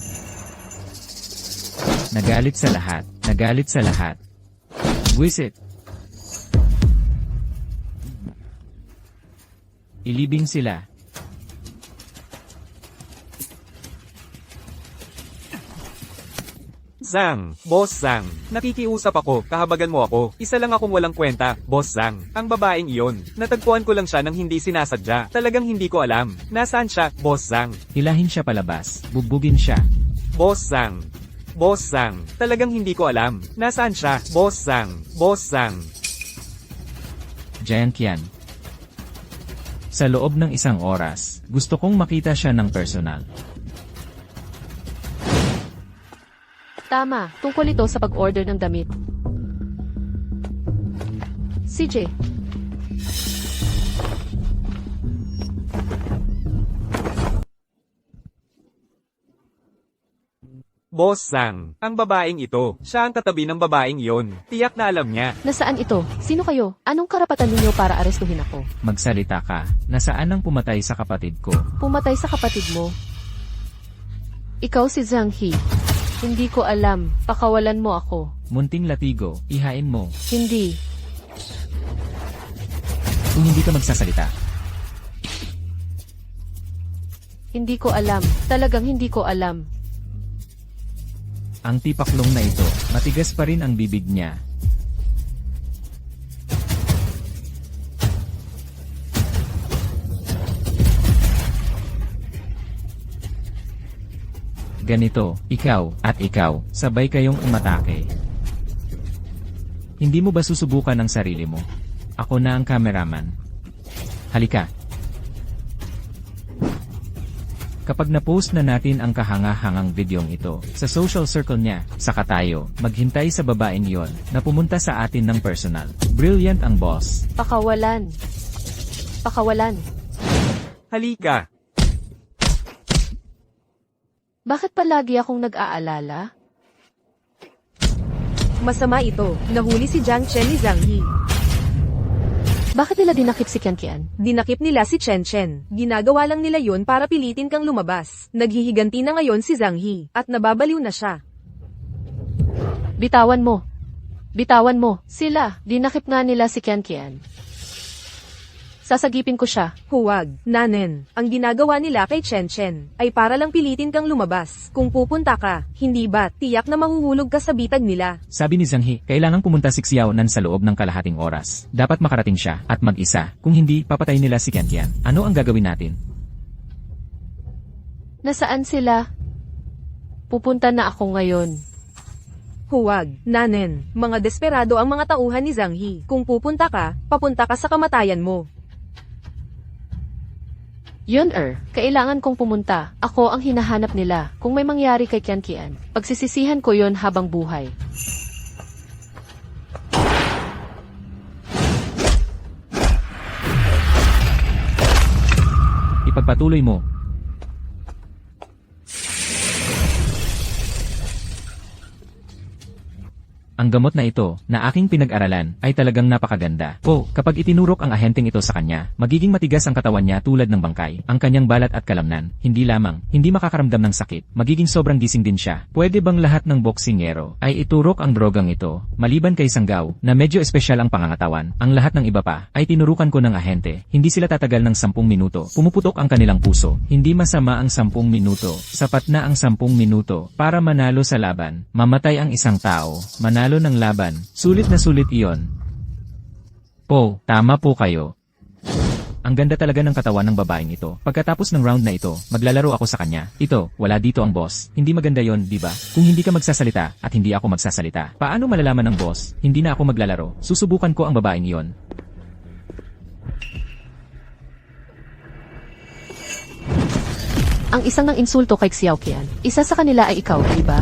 Nagalit sa lahat. Nagalit sa lahat. Buwisit. Ilibing sila. Zhang, Boss Zhang, nakikiusap ako, kahabagan mo ako. Isa lang akong walang kwenta, Boss Zhang. Ang babaeng iyon, natagpuan ko lang siya nang hindi sinasadya. Talagang hindi ko alam. Nasaan siya, Boss Zhang? Hilahin siya palabas. Bugbugin siya. Boss Zhang. Boss Zhang, talagang hindi ko alam. Nasaan siya? Boss Zhang, Boss Zhang. Jiang Qian. Sa loob ng isang oras, gusto kong makita siya ng personal. Tama, tungkol ito sa pag-order ng damit. CJ, Boss Zhang, ang babaeng ito. Siya ang katabi ng babaeng yon. Tiyak na alam niya. nasaan ito? Sino kayo? Anong karapatan ninyo para arestuhin ako? Magsalita ka, nasaan ang pumatay sa kapatid ko? Pumatay sa kapatid mo. Ikaw si Zhang He. Hindi ko alam. Pakawalan mo ako. Munting latigo, ihain mo. Hindi. Kung hindi ka magsasalita. Hindi ko alam. Talagang hindi ko alam. Ang tipaklong na ito, matigas pa rin ang bibig niya. Ganito, ikaw, at ikaw, sabay kayong umatake. Hindi mo ba susubukan ang sarili mo? Ako na ang cameraman. Halika. Kapag na-post na natin ang kahanga-hangang videong ito sa social circle niya, saka tayo maghintay sa babaeng yon na pumunta sa atin ng personal. Brilliant ang boss. Pakawalan. Pakawalan. Halika. Bakit palagi akong nag-aalala? Masama ito. Nahuli si Jiang Chen ni Zhang He. Bakit nila dinakip si Qian Qian? Dinakip nila si Chen Chen. Ginagawa lang nila yun para pilitin kang lumabas. Naghihiganti na ngayon si Zhang He, at nababaliw na siya. Bitawan mo. Bitawan mo. Sila, dinakip nga nila si Qian Qian. Sasagipin ko siya. Huwag, Nanen. Ang ginagawa nila kay Chen Chen ay para lang pilitin kang lumabas. Kung pupunta ka, hindi ba, tiyak na mahuhulog ka sa bitag nila. Sabi ni Zhang He, kailangang pumunta si Xiao Nan sa loob ng kalahating oras. Dapat makarating siya, at mag-isa. Kung hindi, papatay nila si Qian Qian. Ano ang gagawin natin? Nasaan sila? Pupunta na ako ngayon. Huwag, Nanen. Mga desperado ang mga tauhan ni Zhang He. Kung pupunta ka, papunta ka sa kamatayan mo. Yun kailangan kong pumunta. Ako ang hinahanap nila. Kung may mangyari kay Qian Qian, pagsisisihan ko yon habang buhay. Ipagpatuloy mo. Ang gamot na ito, na aking pinag-aralan, ay talagang napakaganda. Kapag itinurok ang ahenteng ito sa kanya, magiging matigas ang katawan niya tulad ng bangkay. Ang kanyang balat at kalamnan, hindi lamang, hindi makakaramdam ng sakit, magiging sobrang gising din siya. Pwede bang lahat ng boksingero ay iturok ang drogang ito, maliban kay Sanggao, na medyo espesyal ang pangangatawan? Ang lahat ng iba pa, ay tinurukan ko ng ahente. Hindi sila tatagal ng 10 minuto. Pumuputok ang kanilang puso. Hindi masama ang 10 minuto. Sapat na ang 10 minuto para manalo sa laban. Mamatay ang isang tao, manalo ng laban, sulit na sulit iyon. Tama po kayo. Ang ganda talaga ng katawan ng babaeng ito. Pagkatapos ng round na ito, maglalaro ako sa kanya. Ito, wala dito ang boss. Hindi maganda yon, di ba? Kung hindi ka magsasalita, at hindi ako magsasalita, paano malalaman ng boss? Hindi na ako maglalaro. Susubukan ko ang babaeng iyon. Ang isang ng insulto kay Xiao Qian, isa sa kanila ay ikaw, di ba?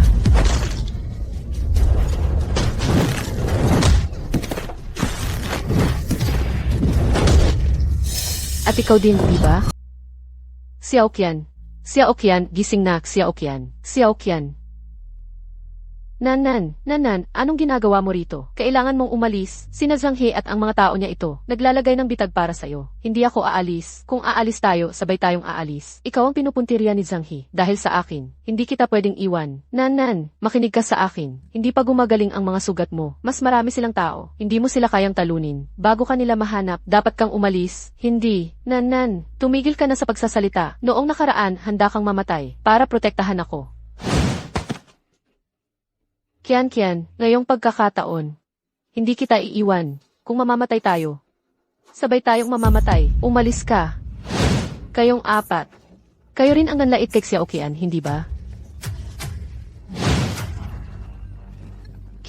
At ikaw din, di ba? Xiao Qian. Xiao Qian, gising na, Xiao Qian. Xiao Qian. Nanan, anong ginagawa mo rito? Kailangan mong umalis. Sina Zhang He at ang mga tao niya ito, naglalagay ng bitag para sa'yo. Hindi ako aalis. Kung aalis tayo, sabay tayong aalis. Ikaw ang pinupuntirya ni Zhang He. Dahil sa akin, hindi kita pwedeng iwan. Nanan, makinig ka sa akin. Hindi pa gumagaling ang mga sugat mo. Mas marami silang tao. Hindi mo sila kayang talunin. Bago ka nila mahanap, dapat kang umalis. Hindi. Nanan, tumigil ka na sa pagsasalita. Noong nakaraan, handa kang mamatay para protektahan ako. Qian Qian, ngayong pagkakataon, hindi kita iiwan. Kung mamamatay tayo, sabay tayong mamamatay. Umalis ka. Kayong apat. Kayo rin ang nanlait kay Xiao Qian, hindi ba?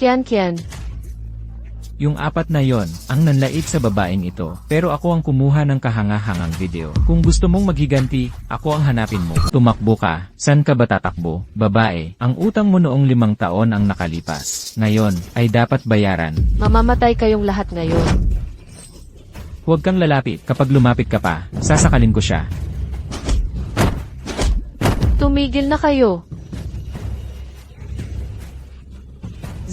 Kian. Yung apat na yon, ang nanlait sa babaeng ito. Pero ako ang kumuha ng kahangahangang video. Kung gusto mong maghiganti, ako ang hanapin mo. Tumakbo ka. San ka ba tatakbo? Babae, ang utang mo noong 5 taon ang nakalipas. Ngayon, ay dapat bayaran. Mamamatay kayong lahat ngayon. Huwag kang lalapit. Kapag lumapit ka pa, sasakalin ko siya. Tumigil na kayo.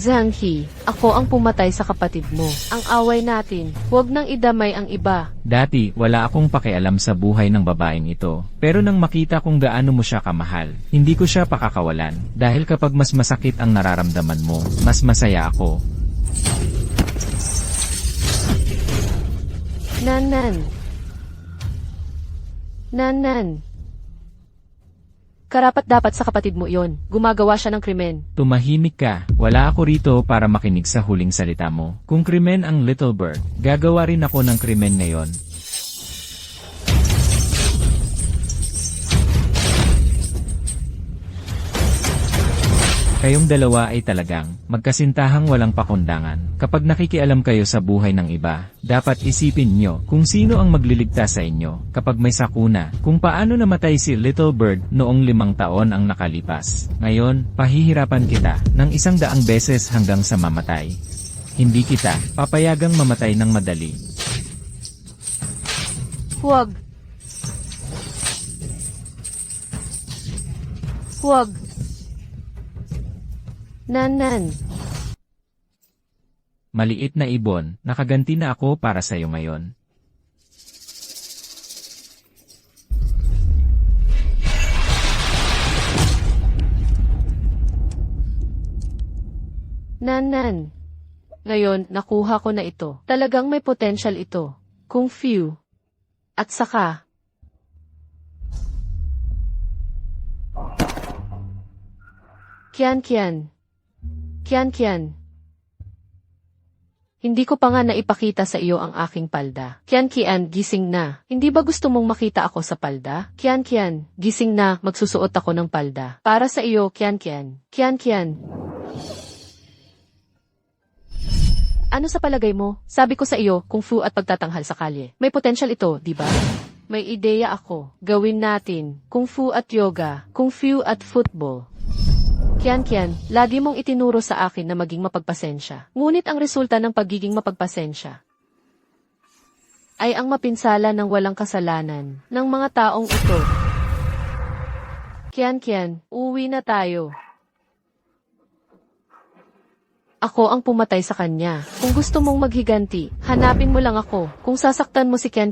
Zhang He, ako ang pumatay sa kapatid mo. Ang away natin, huwag nang idamay ang iba. Dati, wala akong pakialam sa buhay ng babaeng ito. Pero nang makita kung gaano mo siya kamahal, hindi ko siya pakakawalan. Dahil kapag mas masakit ang nararamdaman mo, mas masaya ako. Nanan. Karapat-dapat sa kapatid mo yon. Gumagawa siya ng krimen. Tumahimik ka. Wala ako rito para makinig sa huling salita mo. Kung krimen ang Little Bird, gagawa rin ako ng krimen ngayon. Kayong dalawa ay talagang magkasintahang walang pakundangan. Kapag nakikialam kayo sa buhay ng iba, dapat isipin nyo kung sino ang magliligtas sa inyo. Kapag may sakuna, kung paano namatay si Little Bird noong 5 taon ang nakalipas. Ngayon, pahihirapan kita ng 100 beses hanggang sa mamatay. Hindi kita papayagang mamatay ng madali. Huwag. Nanan. Maliit na ibon, nakaganti na ako para sa'yo ngayon. Nanan. Ngayon, nakuha ko na ito. Talagang may potential ito. Kung Fu. At saka, Kian. Hindi ko pa nga naipakita sa iyo ang aking palda. Kian, gising na. Hindi ba gusto mong makita ako sa palda? Kian, gising na, magsusuot ako ng palda. Para sa iyo, Kian. Ano sa palagay mo? Sabi ko sa iyo, kung fu at pagtatanghal sa kalye. May potential ito, di ba? May ideya ako. Gawin natin. Kung fu at yoga. Kung fu at football. Kian, lagi mong itinuro sa akin na maging mapagpasensya. Ngunit ang resulta ng pagiging mapagpasensya ay ang mapinsala ng walang kasalanan ng mga taong ito. Kian, uwi na tayo. Ako ang pumatay sa kanya. Kung gusto mong maghiganti, hanapin mo lang ako. Kung sasaktan mo si Kian,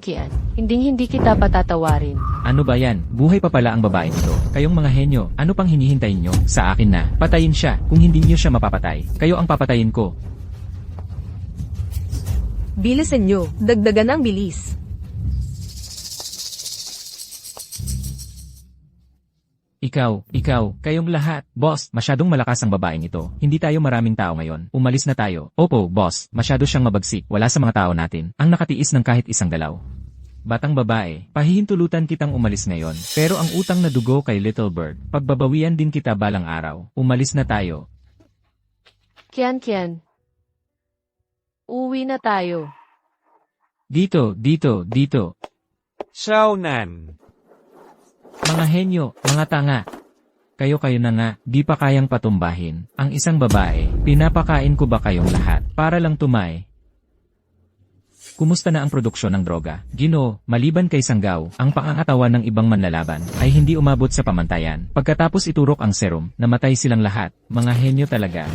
hindi kita patatawarin. Ano ba yan? Buhay pa pala ang babae nito. Kayong mga henyo, ano pang hinihintay nyo? Sa akin na. Patayin siya. Kung hindi nyo siya mapapatay, kayo ang papatayin ko. Bilisan nyo, dagdagan ang bilis. Ikaw, kayong lahat. Boss, masyadong malakas ang babaeng ito. Hindi tayo maraming tao ngayon. Umalis na tayo. Opo, boss, masyado siyang mabagsik. Wala sa mga tao natin ang nakatiis ng kahit isang galaw. Batang babae, pahihintulutan kitang umalis ngayon. Pero ang utang na dugo kay Little Bird, pagbabawian din kita balang araw. Umalis na tayo. Kian. Uwi na tayo. Dito. Xiaonan. Mga henyo, mga tanga. Kayo na nga, di pa kayang patumbahin. Ang isang babae, pinapakain ko ba kayong lahat, para lang tumay? Kumusta na ang produksyon ng droga? Ginoo, maliban kay Sanggaw, ang pangangatawan ng ibang manlalaban, ay hindi umabot sa pamantayan. Pagkatapos iturok ang serum, namatay silang lahat. Mga henyo talaga.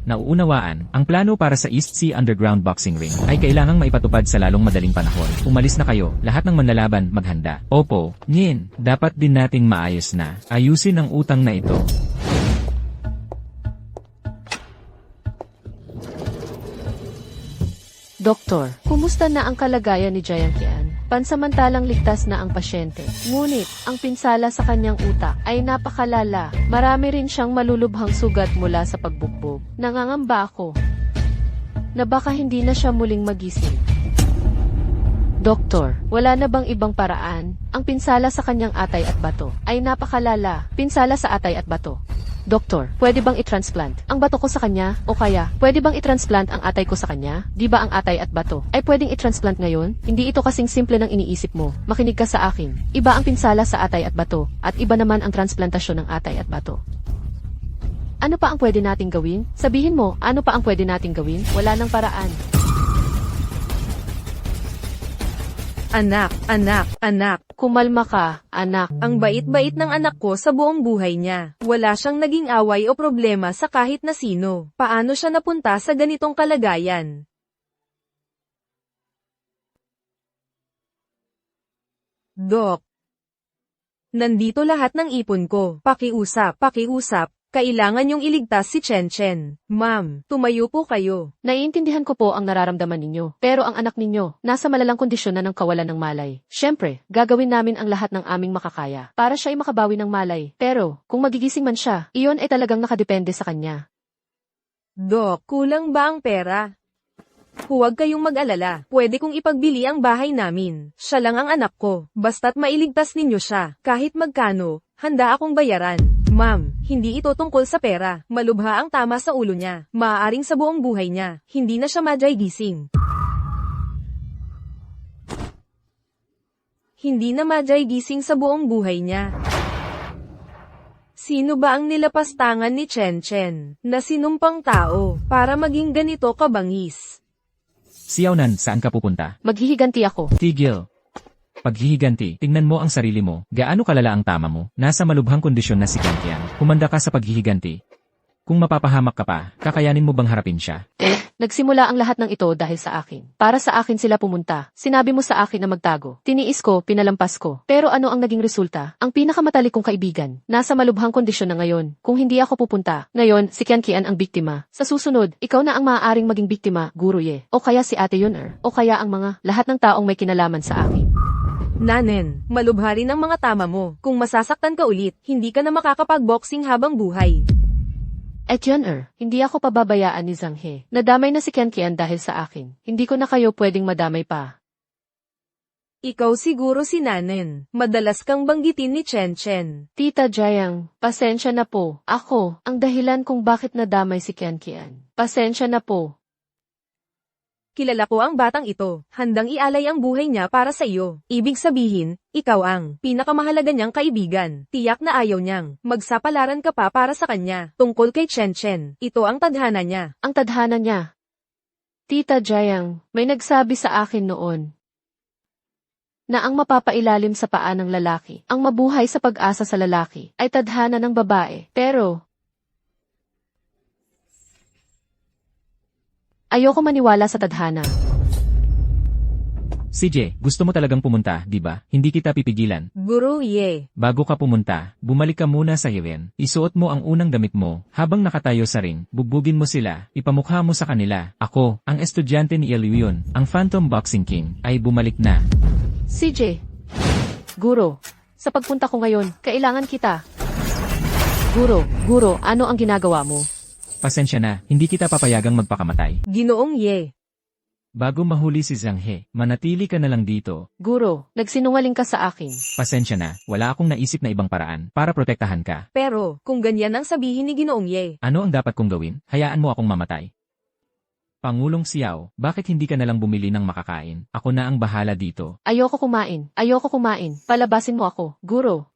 Nauunawaan, ang plano para sa East Sea Underground Boxing Ring ay kailangang maipatupad sa lalong madaling panahon. Umalis na kayo, lahat ng manlalaban maghanda. Opo, Nyin, dapat din nating maayos na. Ayusin ang utang na ito. Doktor, kumusta na ang kalagayan ni Jiang Qian? Pansamantalang ligtas na ang pasyente. Ngunit, ang pinsala sa kanyang utak ay napakalala. Marami rin siyang malulubhang sugat mula sa pagbukbog. Nangangamba ako na baka hindi na siya muling magising. Doktor, wala na bang ibang paraan? Ang pinsala sa kanyang atay at bato ay napakalala. Pinsala sa atay at bato. Doktor, pwede bang i-transplant ang bato ko sa kanya? O kaya, pwede bang i-transplant ang atay ko sa kanya? Di ba ang atay at bato ay pwedeng i-transplant ngayon? Hindi ito kasing simple ng iniisip mo. Makinig ka sa akin. Iba ang pinsala sa atay at bato, at iba naman ang transplantasyon ng atay at bato. Ano pa ang pwede nating gawin? Sabihin mo, ano pa ang pwede nating gawin? Wala nang paraan. Anak, anak, anak. Kumalma ka, anak. Ang bait-bait ng anak ko sa buong buhay niya. Wala siyang naging away o problema sa kahit na sino. Paano siya napunta sa ganitong kalagayan? Dok. Nandito lahat ng ipon ko. Pakiusap, pakiusap. Kailangan niyong iligtas si Chen Chen. Ma'am, tumayo po kayo. Naiintindihan ko po ang nararamdaman ninyo, pero ang anak ninyo, nasa malalang kondisyon na ng kawalan ng malay. Siyempre, gagawin namin ang lahat ng aming makakaya para siya ay makabawi ng malay. Pero, kung magigising man siya, iyon ay talagang nakadepende sa kanya. Dok, kulang ba ang pera? Huwag kayong mag-alala. Pwede kong ipagbili ang bahay namin. Siya lang ang anak ko. Basta't mailigtas ninyo siya. Kahit magkano, handa akong bayaran. Ma'am, hindi ito tungkol sa pera. Malubha ang tama sa ulo niya. Maaaring sa buong buhay niya, hindi na siya madyay-gising. Hindi na madyay-gising sa buong buhay niya. Sino ba ang nilapastangan ni Chen Chen na sinumpang tao para maging ganito kabangis? Xiaonan, saan ka pupunta? Maghihiganti ako. Tigil. Paghihiganti, tingnan mo ang sarili mo. Gaano kalala ang tama mo? Nasa malubhang kondisyon na si Qian. Humanda ka sa paghihiganti. Kung mapapahamak ka pa, kakayanin mo bang harapin siya? Nagsimula ang lahat ng ito dahil sa akin. Para sa akin sila pumunta. Sinabi mo sa akin na magtago. Tiniis ko, pinalampas ko. Pero ano ang naging resulta? Ang pinakamatalik kong kaibigan. Nasa malubhang kondisyon na ngayon. Kung hindi ako pupunta, ngayon si Qian ang biktima. Sa susunod, ikaw na ang maaaring maging biktima, Guru Ye. O kaya si Ate Yuner. O kaya ang mga lahat ng taong may kinalaman sa akin. Nanen, malubha rin ang mga tama mo. Kung masasaktan ka ulit, hindi ka na makakapag-boxing habang buhay. At hindi ako pababayaan ni Zhang He. Nadamay na si Qian dahil sa akin. Hindi ko na kayo pwedeng madamay pa. Ikaw siguro si Nanen. Madalas kang banggitin ni Chen Chen. Tita Jiang, pasensya na po. Ako, ang dahilan kung bakit nadamay si Qian. Pasensya na po. Kilala ko ang batang ito. Handang ialay ang buhay niya para sa iyo. Ibig sabihin, ikaw ang pinakamahalaga niyang kaibigan. Tiyak na ayaw niyang magsapalaran ka pa para sa kanya. Tungkol kay Chen Chen, ito ang tadhana niya. Ang tadhana niya. Tita Jiang, may nagsabi sa akin noon na ang mapapailalim sa paa ng lalaki, ang mabuhay sa pag-asa sa lalaki, ay tadhana ng babae. Pero ayoko maniwala sa tadhana. CJ, gusto mo talagang pumunta, di ba? Hindi kita pipigilan. Guru Ye. Bago ka pumunta, bumalik ka muna sa Hiren. Isuot mo ang unang damit mo. Habang nakatayo sa ring, bugbugin mo sila. Ipamukha mo sa kanila. Ako, ang estudyante ni Iluyun, ang Phantom Boxing King, ay bumalik na. CJ. Guro, sa pagpunta ko ngayon, kailangan kita. Guro, ano ang ginagawa mo? Pasensya na, hindi kita papayagang magpakamatay. Ginoong Ye. Bago mahuli si Zhang He, manatili ka na lang dito. Guro, nagsinungaling ka sa akin. Pasensya na, wala akong naisip na ibang paraan para protektahan ka. Pero, kung ganyan ang sabihin ni Ginoong Ye, Ano ang dapat kong gawin? Hayaan mo akong mamatay. Pangulong Xiao, bakit hindi ka na lang bumili ng makakain? Ako na ang bahala dito. Ayoko kumain. Palabasin mo ako. Guro.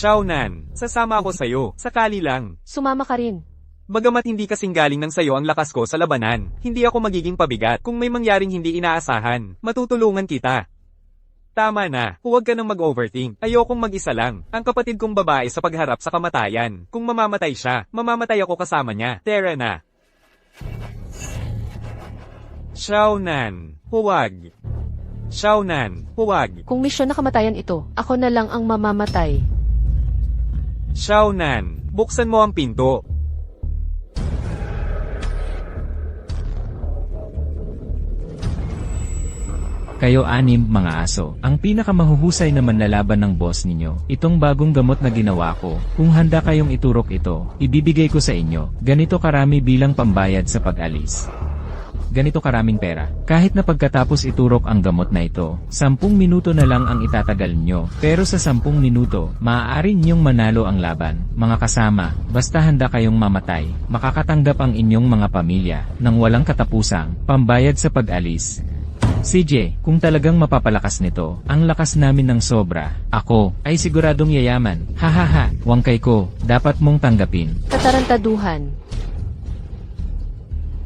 Xiaonan, sasama ako sa'yo, sakali lang. Sumama ka rin. Bagamat hindi kasing galing ng sayo ang lakas ko sa labanan, hindi ako magiging pabigat. Kung may mangyaring hindi inaasahan, matutulungan kita. Tama na, huwag ka nang mag-overthink. Ayokong mag-isa lang. Ang kapatid kong babae sa pagharap sa kamatayan. Kung mamamatay siya, mamamatay ako kasama niya. Tara na. Xiaonan, huwag. Xiaonan, huwag. Kung misyon na kamatayan ito, ako na lang ang mamamatay. Xiaonan, buksan mo ang pinto. Kayo anim, mga aso, ang pinakamahuhusay na manlalaban ng boss ninyo. Itong bagong gamot na ginawa ko, kung handa kayong iturok ito, ibibigay ko sa inyo. Ganito karami bilang pambayad sa pag-alis. Ganito karaming pera. Kahit na pagkatapos iturok ang gamot na ito, 10 minuto na lang ang itatagal nyo. Pero sa 10 minuto, maaari nyong manalo ang laban. Mga kasama, basta handa kayong mamatay, makakatanggap ang inyong mga pamilya ng walang katapusang pambayad sa pag-alis. CJ, kung talagang mapapalakas nito, ang lakas namin ng sobra, ako, ay siguradong yayaman. Hahaha, wangkay ko, dapat mong tanggapin. Katarantaduhan.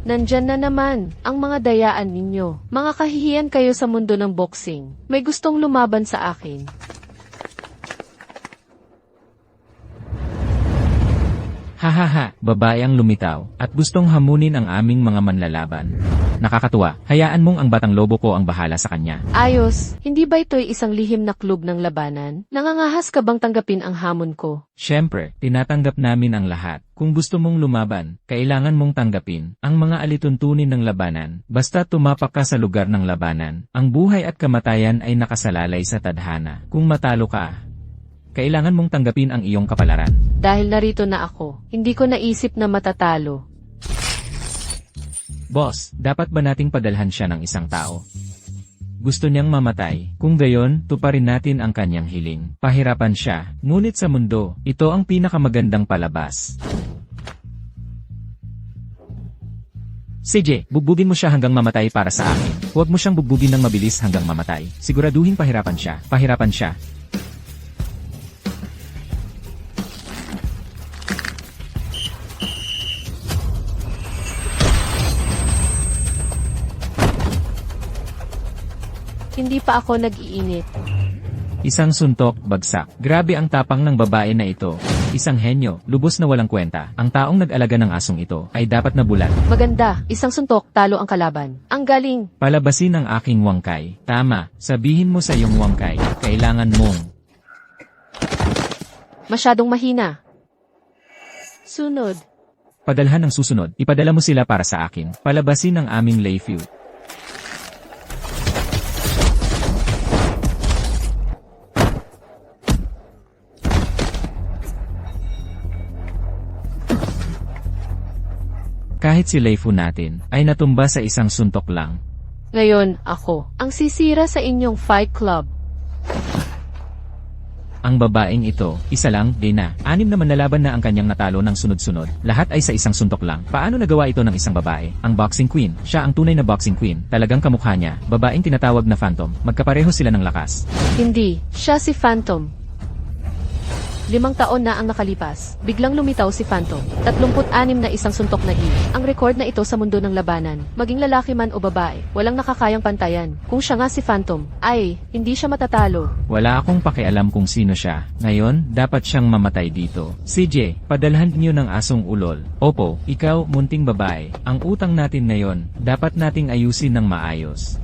Nandyan na naman, ang mga dayaan ninyo. Mga kahihiyan kayo sa mundo ng boxing. May gustong lumaban sa akin. Hahaha, babae ang lumitaw, at gustong hamunin ang aming mga manlalaban. Nakakatuwa, hayaan mong ang batang lobo ko ang bahala sa kanya. Ayos, hindi ba ito'y isang lihim na klub ng labanan? Nangangahas ka bang tanggapin ang hamon ko? Siyempre, tinatanggap namin ang lahat. Kung gusto mong lumaban, kailangan mong tanggapin ang mga alituntunin ng labanan. Basta tumapak ka sa lugar ng labanan, ang buhay at kamatayan ay nakasalalay sa tadhana. Kung matalo ka, kailangan mong tanggapin ang iyong kapalaran. Dahil narito na ako, hindi ko naisip na matatalo. Boss, dapat ba nating padalhan siya ng isang tao? Gusto niyang mamatay. Kung gayon, tuparin natin ang kanyang hiling. Pahirapan siya, ngunit sa mundo, ito ang pinakamagandang palabas. CJ, bugbugin mo siya hanggang mamatay para sa akin. Huwag mo siyang bugbugin ng mabilis hanggang mamatay. Siguraduhin pahirapan siya. Pahirapan siya. Hindi pa ako nag-iinit. Isang suntok, bagsak. Grabe ang tapang ng babae na ito. Isang henyo, lubos na walang kwenta. Ang taong nag-alaga ng asong ito ay dapat na bulag. Maganda, isang suntok, talo ang kalaban. Ang galing. Palabasin ang aking wangkay. Tama, sabihin mo sa iyong wangkay, kailangan mong. Masyadong mahina. Sunod. Padalhan ng susunod, ipadala mo sila para sa akin. Palabasin ang aming lay feud. Kahit si Leifu natin, ay natumba sa isang suntok lang. Ngayon, ako, ang sisira sa inyong fight club. Ang babaeng ito, isa lang, Dina. 6 na manlalaban na ang kanyang natalo ng sunod-sunod. Lahat ay sa isang suntok lang. Paano nagawa ito ng isang babae? Ang boxing queen. Siya ang tunay na boxing queen. Talagang kamukha niya. Babaeng tinatawag na Phantom. Magkapareho sila ng lakas. Hindi, siya si Phantom. 5 taon na ang nakalipas, biglang lumitaw si Phantom. 36 na isang suntok na hit. Ang record na ito sa mundo ng labanan, maging lalaki man o babae, walang nakakayang pantayan. Kung siya nga si Phantom, ay, hindi siya matatalo. Wala akong pakialam kung sino siya. Ngayon, dapat siyang mamatay dito. CJ, padalhan niyo ng asong ulol. Opo, ikaw, munting babae. Ang utang natin ngayon, dapat nating ayusin ng maayos.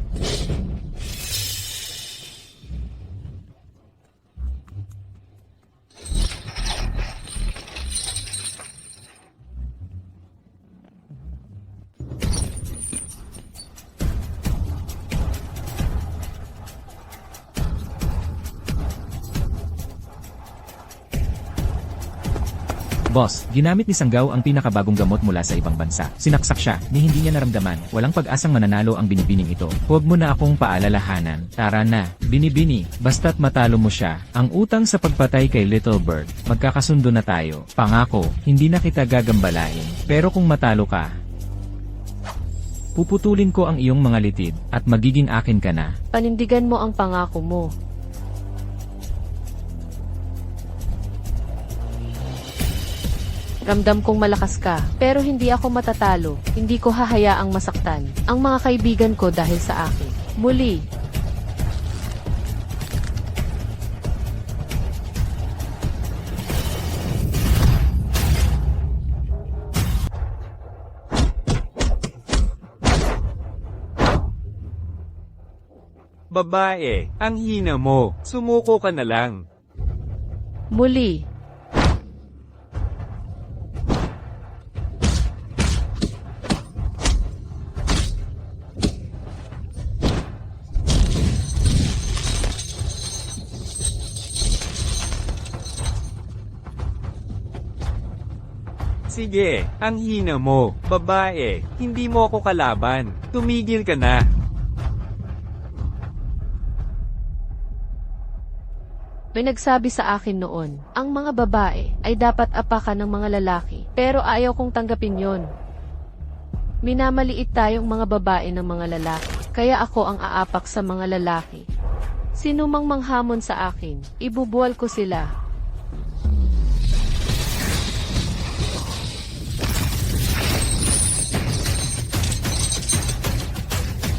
Boss, ginamit ni Sanggaw ang pinakabagong gamot mula sa ibang bansa. Sinaksak siya, ni hindi niya naramdaman. Walang pag-asang mananalo ang binibining ito. Huwag mo na akong paalalahanan. Tara na, binibini. Basta't matalo mo siya. Ang utang sa pagpatay kay Little Bird. Magkakasundo na tayo. Pangako, hindi na kita gagambalain. Pero kung matalo ka, puputulin ko ang iyong mga litid, at magiging akin ka na. Panindigan mo ang pangako mo. Ramdam kong malakas ka, pero hindi ako matatalo. Hindi ko hahayaang masaktan ang mga kaibigan ko dahil sa akin. Muli. Babae, ang hina mo. Sumuko ka na lang. Muli. Sige, ang hina mo. Babae, hindi mo ako kalaban. Tumigil ka na. May nagsabi sa akin noon, ang mga babae ay dapat apakan ng mga lalaki, pero ayaw kong tanggapin yon. Minamaliit tayong mga babae ng mga lalaki, kaya ako ang aapak sa mga lalaki. Sino mang manghamon sa akin, ibubuwal ko sila.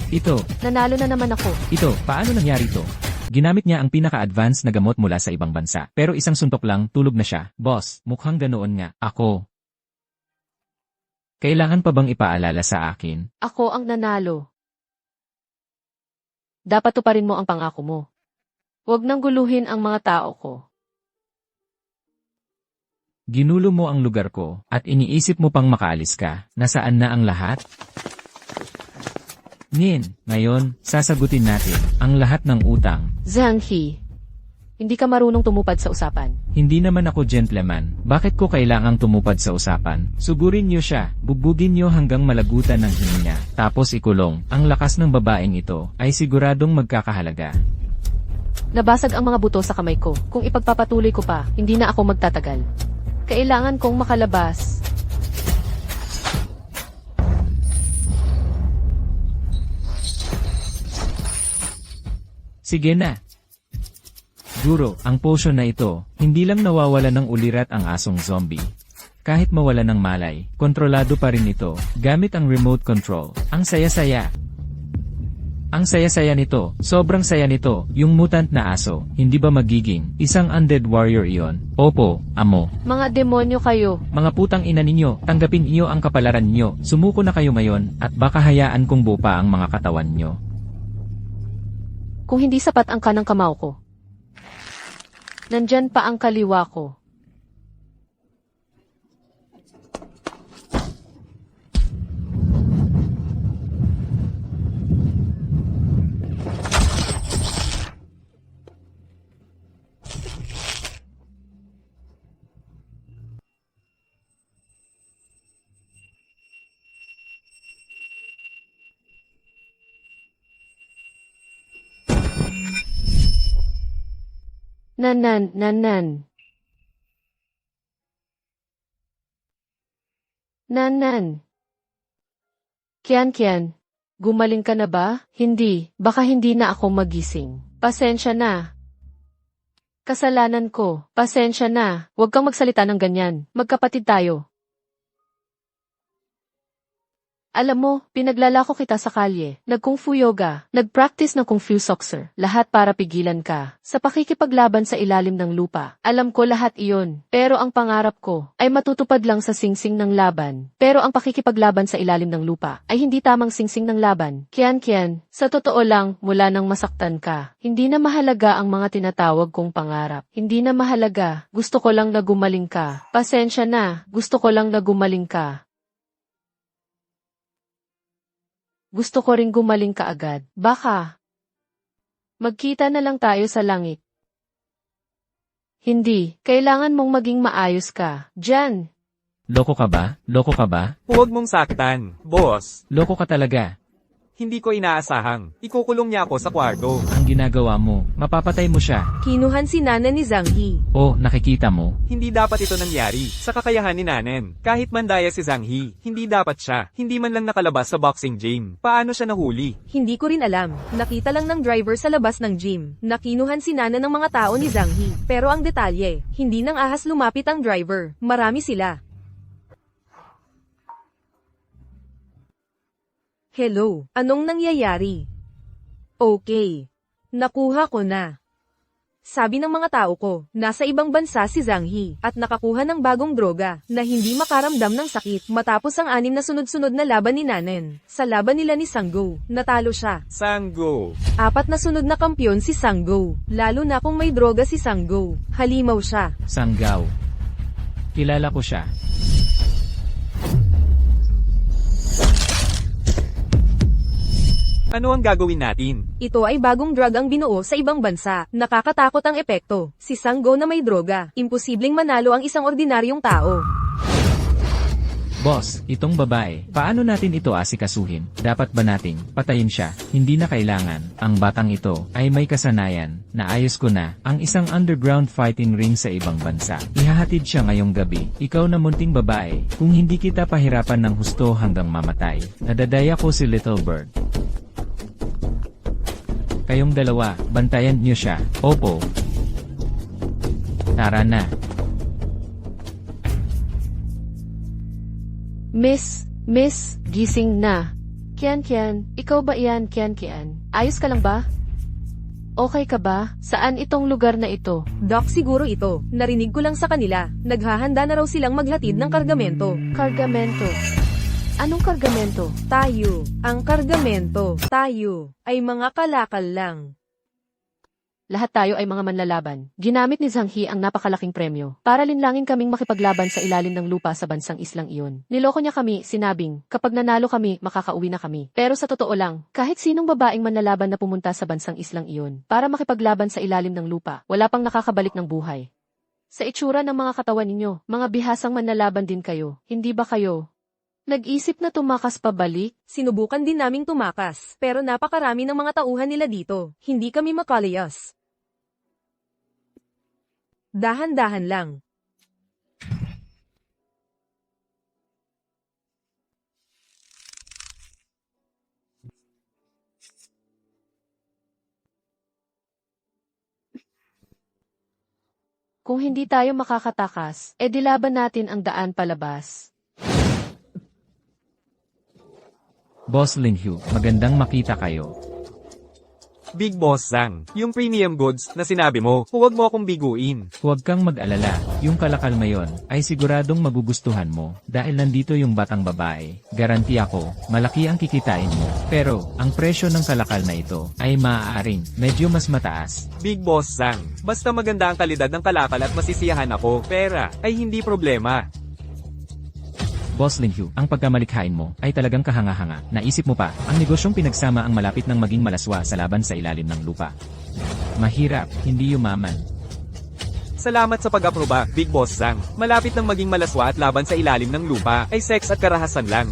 Ito, Nanalo na naman ako. paano nangyari to? Ginamit niya ang pinaka-advanced na gamot mula sa ibang bansa. Pero isang suntok lang, tulog na siya. Boss, mukhang ganoon nga. Ako. Kailangan pa bang ipaalala sa akin? Ako ang nanalo. Dapat tuparin mo ang pangako mo. Huwag nang guluhin ang mga tao ko. Ginulo mo ang lugar ko, at iniisip mo pang makaalis ka. Nasaan na ang lahat? Ngayon, sasagutin natin ang lahat ng utang. Zhang He, hindi ka marunong tumupad sa usapan. Hindi naman ako gentleman. Bakit ko kailangang tumupad sa usapan? Sugurin niyo siya, bugbugin niyo hanggang malagutan ng hininga, tapos ikulong. Ang lakas ng babaeng ito ay siguradong magkakahalaga. Nabasag ang mga buto sa kamay ko. Kung ipagpapatuloy ko pa, hindi na ako magtatagal. Kailangan kong makalabas. Sige na. Guro, ang potion na ito, hindi lang nawawala ng ulirat ang asong zombie. Kahit mawala ng malay, kontrolado pa rin ito, gamit ang remote control. Ang saya-saya. Ang saya-saya nito, sobrang saya nito, yung mutant na aso, hindi ba magiging isang undead warrior iyon? Opo, amo. Mga demonyo kayo. Mga putang ina ninyo, tanggapin niyo ang kapalaran niyo, sumuko na kayo ngayon, at baka hayaan kong buo pa ang mga katawan niyo. Kung hindi sapat ang kanang kamao ko. Nandyan pa ang kaliwa ko. Nanan. Kian, gumaling ka na ba? Hindi, baka hindi na ako magising. Pasensya na. Kasalanan ko, pasensya na. Huwag kang magsalita ng ganyan. Magkapatid tayo. Alam mo, pinaglalako kita sa kalye, nag-kung fu yoga, nag-practice ng kung fu soccer, lahat para pigilan ka, sa pakikipaglaban sa ilalim ng lupa. Alam ko lahat iyon, pero ang pangarap ko ay matutupad lang sa singsing ng laban. Pero ang pakikipaglaban sa ilalim ng lupa ay hindi tamang singsing ng laban. Kian, sa totoo lang, mula nang masaktan ka, hindi na mahalaga ang mga tinatawag kong pangarap. Hindi na mahalaga, gusto ko lang na gumaling ka. Pasensya na, gusto ko lang na gumaling ka. Gusto ko ring gumaling ka agad. Baka magkita na lang tayo sa langit. Hindi, kailangan mong maging maayos ka. Diyan. Loko ka ba? Loko ka ba? Huwag mong saktan, boss. Loko ka talaga. Hindi ko inaasahang. Ikukulong niya ako sa kwarto. Ang ginagawa mo, mapapatay mo siya. Kinuhan si Nana ni Zhang He. Oh, nakikita mo? Hindi dapat ito nangyari sa kakayahan ni Nanen. Kahit mandaya si Zhang He, hindi dapat siya. Hindi man lang nakalabas sa boxing gym. Paano siya nahuli? Hindi ko rin alam. Nakita lang ng driver sa labas ng gym. Nakinuhan si Nana ng mga tao ni Zhang He. Pero ang detalye, hindi nang ahas lumapit ang driver. Marami sila. Hello, anong nangyayari? Okay. Nakuha ko na. Sabi ng mga tao ko, nasa ibang bansa si Zhang He, at nakakuha ng bagong droga, na hindi makaramdam ng sakit. Matapos ang 6 na sunod-sunod na laban ni Nanen, sa laban nila ni Sanggo, natalo siya. Sanggo. 4 na sunod na kampyon si Sanggo, lalo na kung may droga si Sanggo. Halimaw siya. Sanggao. Kilala ko siya. Ano ang gagawin natin? Ito ay bagong drug ang binuo sa ibang bansa. Nakakatakot ang epekto. Si Sanggo na may droga, imposibleng manalo ang isang ordinaryong tao. Boss, itong babae, paano natin ito asikasuhin? Dapat ba nating patayin siya? Hindi na kailangan. Ang batang ito ay may kasanayan. Naayos ko na ang isang underground fighting ring sa ibang bansa. Ihahatid siya ngayong gabi. Ikaw na munting babae, kung hindi kita pahirapan ng husto hanggang mamatay. Nadadaya ko si Little Bird. Kayong dalawa, bantayan niyo siya. Opo. Tara na. Miss, gising na. Kian, ikaw ba iyan, Kian? Ayos ka lang ba? Okay ka ba? Saan itong lugar na ito? Doc, siguro ito. Narinig ko lang sa kanila. Naghahanda na raw silang maghatid ng kargamento. Kargamento. Anong kargamento? Tayo. Ang kargamento. Tayo. Ay mga kalakal lang. Lahat tayo ay mga manlalaban. Ginamit ni Zhang He ang napakalaking premyo para linlangin kaming makipaglaban sa ilalim ng lupa sa bansang islang iyon. Niloko niya kami, sinabing, kapag nanalo kami, makakauwi na kami. Pero sa totoo lang, kahit sinong babaeng manlalaban na pumunta sa bansang islang iyon para makipaglaban sa ilalim ng lupa, wala pang nakakabalik ng buhay. Sa itsura ng mga katawan ninyo, mga bihasang manlalaban din kayo. Hindi ba kayo nag-isip na tumakas pabalik? Sinubukan din naming tumakas, pero napakarami ng mga tauhan nila dito. Hindi kami makalayas. Dahan-dahan lang. Kung hindi tayo makakatakas, edi laban natin ang daan palabas. Boss Linhu, magandang makita kayo. Big Boss Zhang, yung premium goods na sinabi mo, huwag mo akong biguin. Huwag kang mag-alala, yung kalakal mayon ay siguradong magugustuhan mo dahil nandito yung batang babae. Garanti ako, malaki ang kikitain mo. Pero, ang presyo ng kalakal na ito ay maaaring medyo mas mataas. Big Boss Zhang, basta maganda ang kalidad ng kalakal at masisiyahan ako, pera ay hindi problema. Boss Linhu, ang pagkamalikhain mo ay talagang kahanga-hanga. Naisip mo pa, ang negosyong pinagsama ang malapit ng maging malaswa sa laban sa ilalim ng lupa. Mahirap, hindi yumaman. Salamat sa pag-aproba, Big Boss Zhang. Malapit ng maging malaswa at laban sa ilalim ng lupa ay sex at karahasan lang.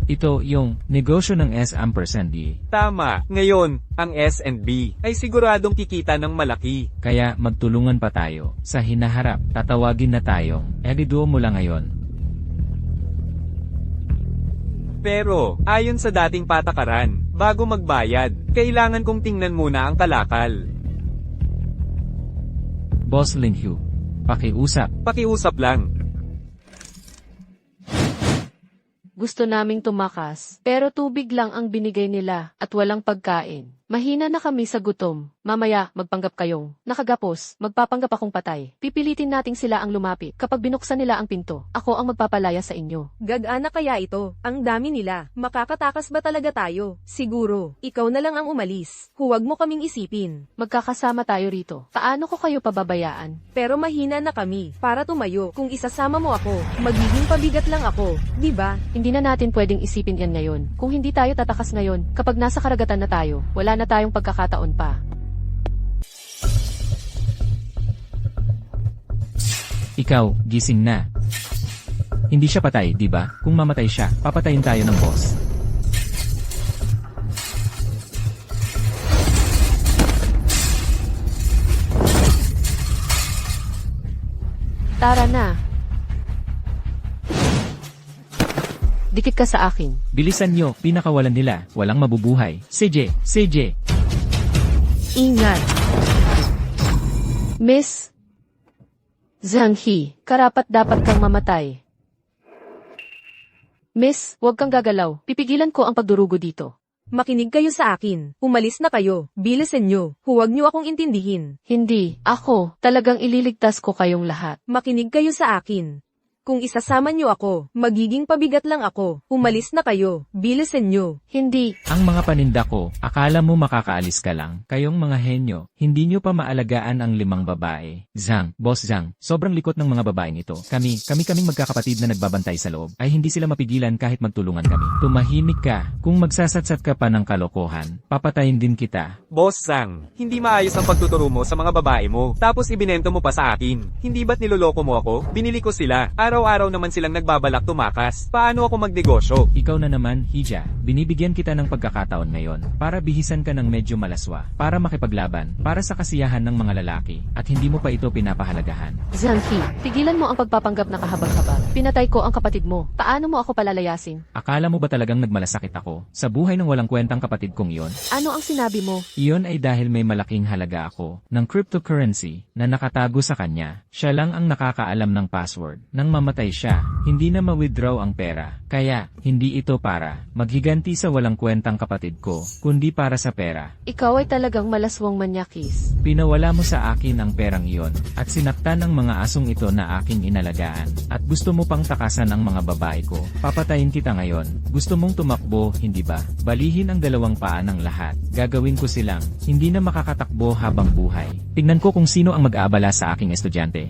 Ito yung negosyo ng S&D. Tama, ngayon, ang S&B ay siguradong kikita ng malaki. Kaya magtulungan pa tayo. Sa hinaharap, tatawagin na tayong Ediduo mula ngayon. Pero, ayon sa dating patakaran, bago magbayad, kailangan kong tingnan muna ang kalakal. Boss Linhu, pakiusap. Pakiusap lang. Gusto naming tumakas, pero tubig lang ang binigay nila at walang pagkain. Mahina na kami sa gutom. Mamaya, magpanggap kayong nakagapos, magpapanggap akong patay. Pipilitin nating sila ang lumapit. Kapag binuksan nila ang pinto, ako ang magpapalaya sa inyo. Gag-ana kaya ito? Ang dami nila. Makakatakas ba talaga tayo? Siguro. Ikaw na lang ang umalis. Huwag mo kaming isipin. Magkakasama tayo rito. Paano ko kayo pababayaan? Pero mahina na kami. Para tumayo, kung isasama mo ako, magiging pabigat lang ako. Di ba? Hindi na natin pwedeng isipin yan ngayon. Kung hindi tayo tatakas ngayon, kapag nasa karagatan na tayo, wala na tayong pagkakataon pa. Ikaw, gising na. Hindi siya patay, di ba? Kung mamatay siya, papatayin tayo ng boss. Tara na. Dikit ka sa akin. Bilisan nyo, pinakawalan nila, walang mabubuhay. CJ. Ingat. Miss Zhang He, karapat dapat kang mamatay. Miss, huwag kang gagalaw. Pipigilan ko ang pagdurugo dito. Makinig kayo sa akin. Umalis na kayo. Bilisan nyo. Huwag nyo akong intindihin. Hindi, ako, talagang ililigtas ko kayong lahat. Makinig kayo sa akin. Kung isasama nyo ako, magiging pabigat lang ako. Umalis na kayo. Bilisan nyo. Hindi, Ang mga paninda ko, akala mo makakaalis ka lang. Kayong mga henyo, hindi nyo pa maalagaan ang 5 babae. Zhang, Boss Zhang, sobrang likot ng mga babaeng ito. Kaming magkakapatid na nagbabantay sa loob, ay hindi sila mapigilan kahit magtulungan kami. Tumahimik ka, kung magsasatsat ka pa ng kalokohan, papatayin din kita. Boss Sang, hindi maayos ang pagtuturo mo sa mga babae mo. Tapos ibinento mo pa sa akin. Hindi ba't niloloko mo ako? Binili ko sila. Araw-araw naman silang nagbabalak tumakas. Paano ako magnegosyo? Ikaw na naman, Hija, binibigyan kita ng pagkakataon ngayon para bihisan ka ng medyo malaswa, para makipaglaban, para sa kasiyahan ng mga lalaki, at hindi mo pa ito pinapahalagahan. Zhang He, tigilan mo ang pagpapanggap na kahabag-habag. Pinatay ko ang kapatid mo. Paano mo ako palalayasin? Akala mo ba talagang nagmalasakit ako sa buhay ng walang kwentang kapatid kong iyon? Ano ang sinabi mo? Iyon ay dahil may malaking halaga ako ng cryptocurrency na nakatago sa kanya. Siya lang ang nakakaalam ng password. Nang mamatay siya, hindi na ma-withdraw ang pera. Kaya, hindi ito para maghiganti sa walang kwentang kapatid ko, kundi para sa pera. Ikaw ay talagang malaswang manyakis. Pinawala mo sa akin ang perang iyon at sinaktan ang mga asong ito na aking inalagaan. At gusto mo pang takasan ang mga babae ko. Papatayin kita ngayon. Gusto mong tumakbo, hindi ba? Balihin ang 2 paa ng lahat. Gagawin ko silang hindi na makakatakbo habang buhay. Tingnan ko kung sino ang mag-aabala sa aking estudyante.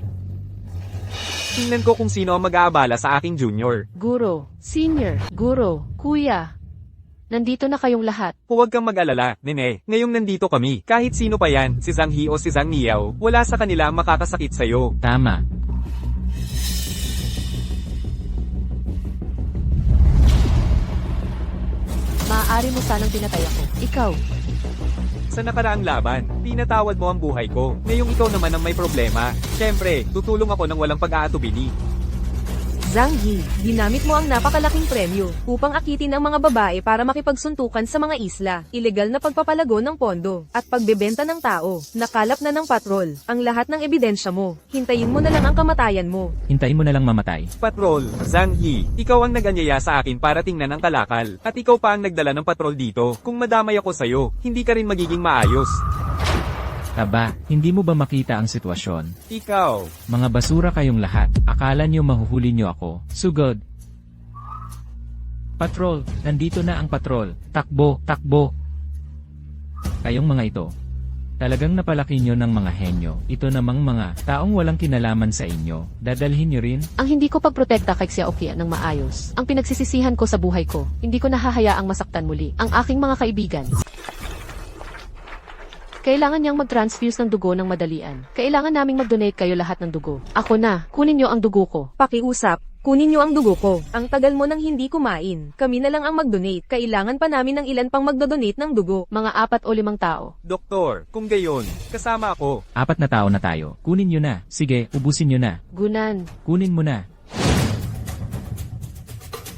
Tingnan ko kung sino ang mag-aabala sa aking junior. Guro, senior, guro, kuya. Nandito na kayong lahat. Huwag kang mag-alala, nene. Ngayong nandito kami. Kahit sino pa yan, si Zhang He o si Zhang Niao, wala sa kanila ang makakasakit sa'yo. Tama. Maaari mo sanang pinatay ako. Ikaw, Sa nakaraang laban, pinatawad mo ang buhay ko. Ngayong ikaw naman ang may problema. Siyempre, tutulong ako ng walang pag-aatubili. Zhang He, ginamit mo ang napakalaking premyo upang akitin ang mga babae para makipagsuntukan sa mga isla, ilegal na pagpapalago ng pondo, at pagbebenta ng tao. Nakalap na ng patrol ang lahat ng ebidensya mo. Hintayin mo na lang ang kamatayan mo. Hintayin mo na lang mamatay. Patrol, Zhang He, ikaw ang nag-anyaya sa akin para tingnan ang kalakal. At ikaw pa ang nagdala ng patrol dito. Kung madamay ako sa'yo, hindi ka rin magiging maayos. Aba, hindi mo ba makita ang sitwasyon? Ikaw, Mga basura kayong lahat. Akala nyo mahuhuli nyo ako. Sugod. Patrol, nandito na ang patrol. Takbo, takbo. Kayong mga ito. Talagang napalaki nyo ng mga henyo. Ito namang mga taong walang kinalaman sa inyo. Dadalhin nyo rin? ang hindi ko pagprotekta kay Xiaoqia ng maayos. Ang pinagsisisihan ko sa buhay ko. Hindi ko nahahayaang masaktan muli ang aking mga kaibigan. Kailangan niyang mag-transfuse ng dugo ng madalian. Kailangan naming mag-donate kayo lahat ng dugo. Ako na, kunin niyo ang dugo ko. Pakiusap, kunin nyo ang dugo ko. Ang tagal mo nang hindi kumain. Kami na lang ang mag-donate. Kailangan pa namin ng ilan pang magdodonate ng dugo. Mga 4 o 5 tao. doktor, kung gayon, kasama ako. 4 na tao na tayo. Kunin nyo na. Sige, ubusin nyo na. Gunan. Kunin mo na.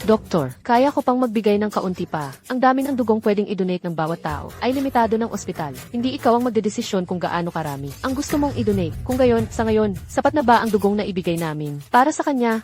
Doktor, kaya ko pang magbigay ng kaunti pa. Ang dami ng dugong pwedeng i-donate ng bawat tao ay limitado ng ospital. Hindi ikaw ang magdedesisyon kung gaano karami ang gusto mong i-donate. Kung gayon, sa ngayon, sapat na ba ang dugong na ibigay namin? Para sa kanya,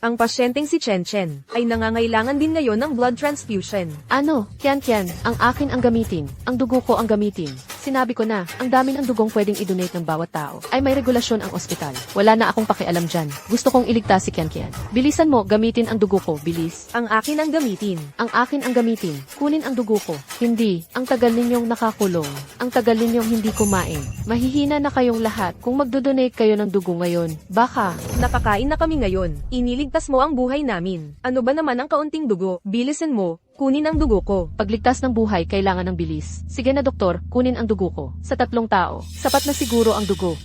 Ang pasyenteng si Chen Chen ay nangangailangan din ngayon ng blood transfusion. ano, Kian, ang akin ang gamitin. Ang dugo ko ang gamitin. Sinabi ko na, ang dami ng dugong pwedeng i-donate ng bawat tao ay may regulasyon ang ospital. Wala na akong pakialam dyan. Gusto kong iligtas si Kian. Bilisan mo, gamitin ang dugo ko, bilis. Ang akin ang gamitin. Ang akin ang gamitin. Kunin ang dugo ko. Hindi. Ang tagal ninyong nakakulong. Ang tagal ninyong hindi kumain. Mahihina na kayong lahat kung magdodonate kayo ng dugo ngayon. Baka. Nakakain na kami ngayon. Iniligtas mo ang buhay namin. Ano ba naman ang kaunting dugo? Bilisan mo, kunin ang dugo ko. Pagligtas ng buhay, kailangan ng bilis. Sige na doktor, kunin ang dugo ko. Sa 3 tao. Sapat na siguro ang dugo.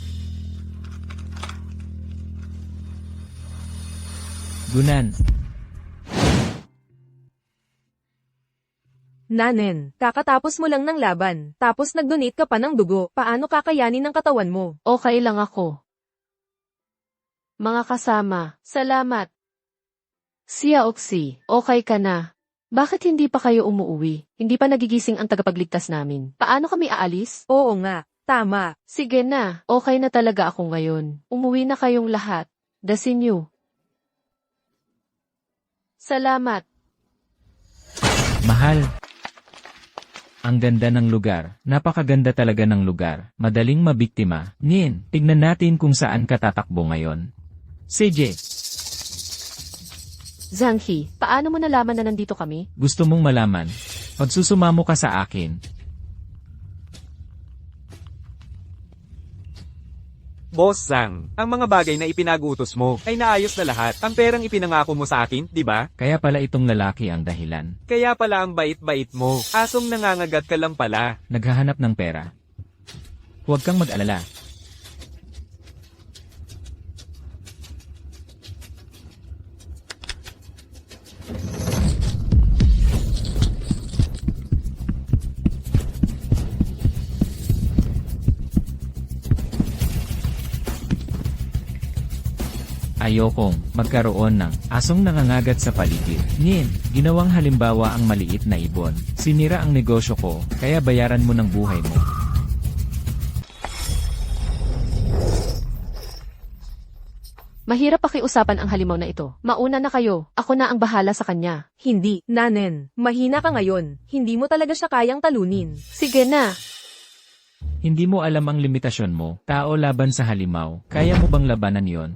Gunan. Nanen, kakatapos mo lang ng laban, tapos nag-donate ka pa ng dugo. Paano kakayanin ng katawan mo? Okay lang ako. Mga kasama, salamat. Xiaoxi, okay ka na. Bakit hindi pa kayo umuuwi? Hindi pa nagigising ang tagapagligtas namin. Paano kami aalis? Oo nga, tama. Sige na, okay na talaga ako ngayon. Umuwi na kayong lahat. Dasin niyo. Salamat. Mahal. Ang ganda ng lugar. Napakaganda talaga ng lugar. Madaling mabiktima. Nin, tignan natin kung saan ka tatakbo ngayon. CJ, Zhanghe, paano mo nalaman na nandito kami? gusto mong malaman? Pagsusumamo ka sa akin. Boss Zhang, ang mga bagay na ipinag-utos mo ay naayos na lahat. Ang perang ipinangako mo sa akin, di ba? Kaya pala itong lalaki ang dahilan. Kaya pala ang bait-bait mo. Asong nangangagat ka lang pala. Naghahanap ng pera. Huwag kang mag-alala. Ayokong magkaroon ng asong nangangagat sa paligid. Nin, ginawang halimbawa ang maliit na ibon. Sinira ang negosyo ko, kaya bayaran mo ng buhay mo. Mahirap pakiusapan ang halimaw na ito. Mauna na kayo. Ako na ang bahala sa kanya. Hindi, Nanen. Mahina ka ngayon. Hindi mo talaga siya kayang talunin. Sige na. Hindi mo alam ang limitasyon mo. Tao laban sa halimaw. Kaya mo bang labanan yon?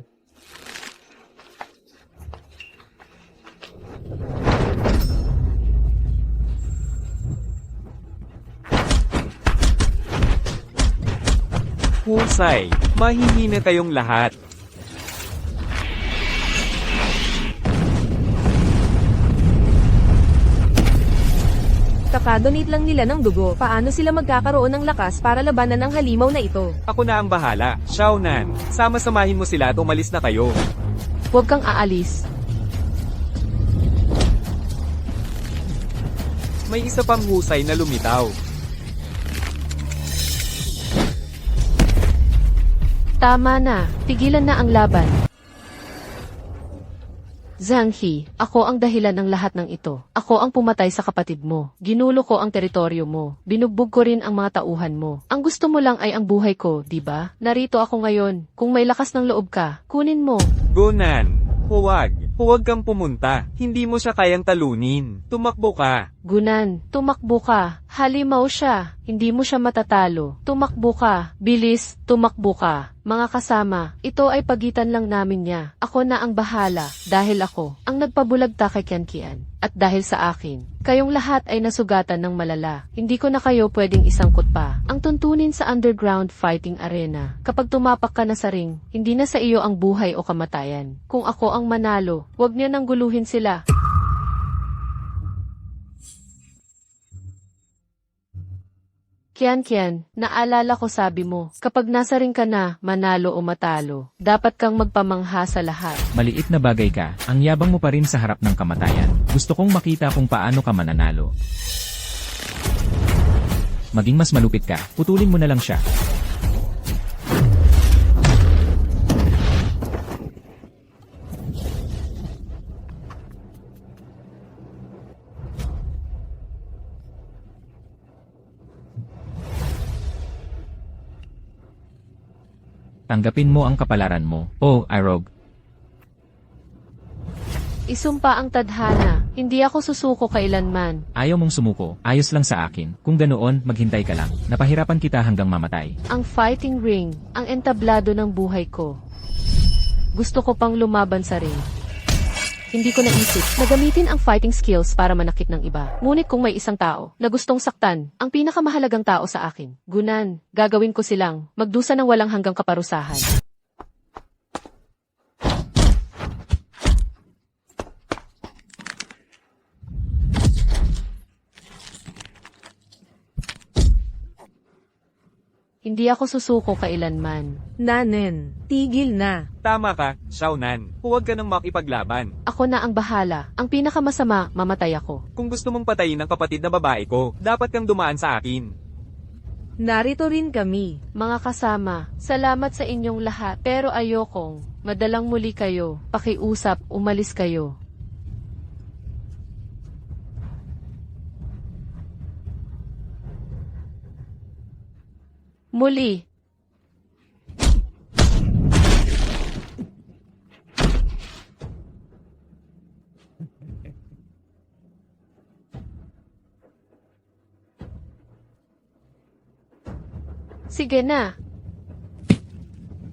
Husay, mahihina kayong lahat. Kakadonate lang nila ng dugo. Paano sila magkakaroon ng lakas para labanan ang halimaw na ito? Ako na ang bahala. Xiaonan, sama-samahin mo sila at umalis na kayo. Huwag kang aalis. May isa pang husay na lumitaw. Tama na. Tigilan na ang laban. Zhanghe, ako ang dahilan ng lahat ng ito. Ako ang pumatay sa kapatid mo. Ginulo ko ang teritoryo mo. Binugbog ko rin ang mga tauhan mo. Ang gusto mo lang ay ang buhay ko, di ba? Narito ako ngayon. Kung may lakas ng loob ka, kunin mo. Gunan, huwag. Huwag kang pumunta. Hindi mo siya kayang talunin. Tumakbo ka. Gunan, tumakbo ka. Halimaw siya. Hindi mo siya matatalo. Tumakbo ka. Bilis, tumakbo ka. Mga kasama, ito ay pagitan lang namin niya. Ako na ang bahala. Dahil ako, ang nagpabulagta kay Kian. At dahil sa akin, kayong lahat ay nasugatan ng malala. Hindi ko na kayo pwedeng isangkot pa. Ang tuntunin sa underground fighting arena. Kapag tumapak ka na sa ring, hindi na sa iyo ang buhay o kamatayan. Kung ako ang manalo, huwag niyo nang guluhin sila. Kian, naalala ko sabi mo, kapag nasa ring ka na, manalo o matalo, dapat kang magpamangha sa lahat. Maliit na bagay ka, ang yabang mo pa rin sa harap ng kamatayan. Gusto kong makita kung paano ka mananalo. Maging mas malupit ka, putulin mo na lang siya. Tanggapin mo ang kapalaran mo. Oh, Irog. Isumpa ang tadhana, hindi ako susuko kailanman. Ayaw mong sumuko, ayos lang sa akin. Kung ganoon, maghintay ka lang. Napahirapan kita hanggang mamatay. Ang fighting ring, ang entablado ng buhay ko. Gusto ko pang lumaban sa ring. Hindi ko naisip na gamitin ang fighting skills para manakit ng iba. Ngunit kung may isang tao na gustong saktan, ang pinakamahalagang tao sa akin, Gunan, gagawin ko silang magdusa ng walang hanggang kaparusahan. Hindi ako susuko kailanman. Nanen, tigil na. Tama ka, Xiaonan. Huwag ka nang makipaglaban. Ako na ang bahala. Ang pinakamasama, mamatay ako. Kung gusto mong patayin ang kapatid na babae ko, dapat kang dumaan sa akin. Narito rin kami. Mga kasama, salamat sa inyong lahat. Pero ayokong madalang muli kayo. Pakiusap, umalis kayo. Muli. Sige na.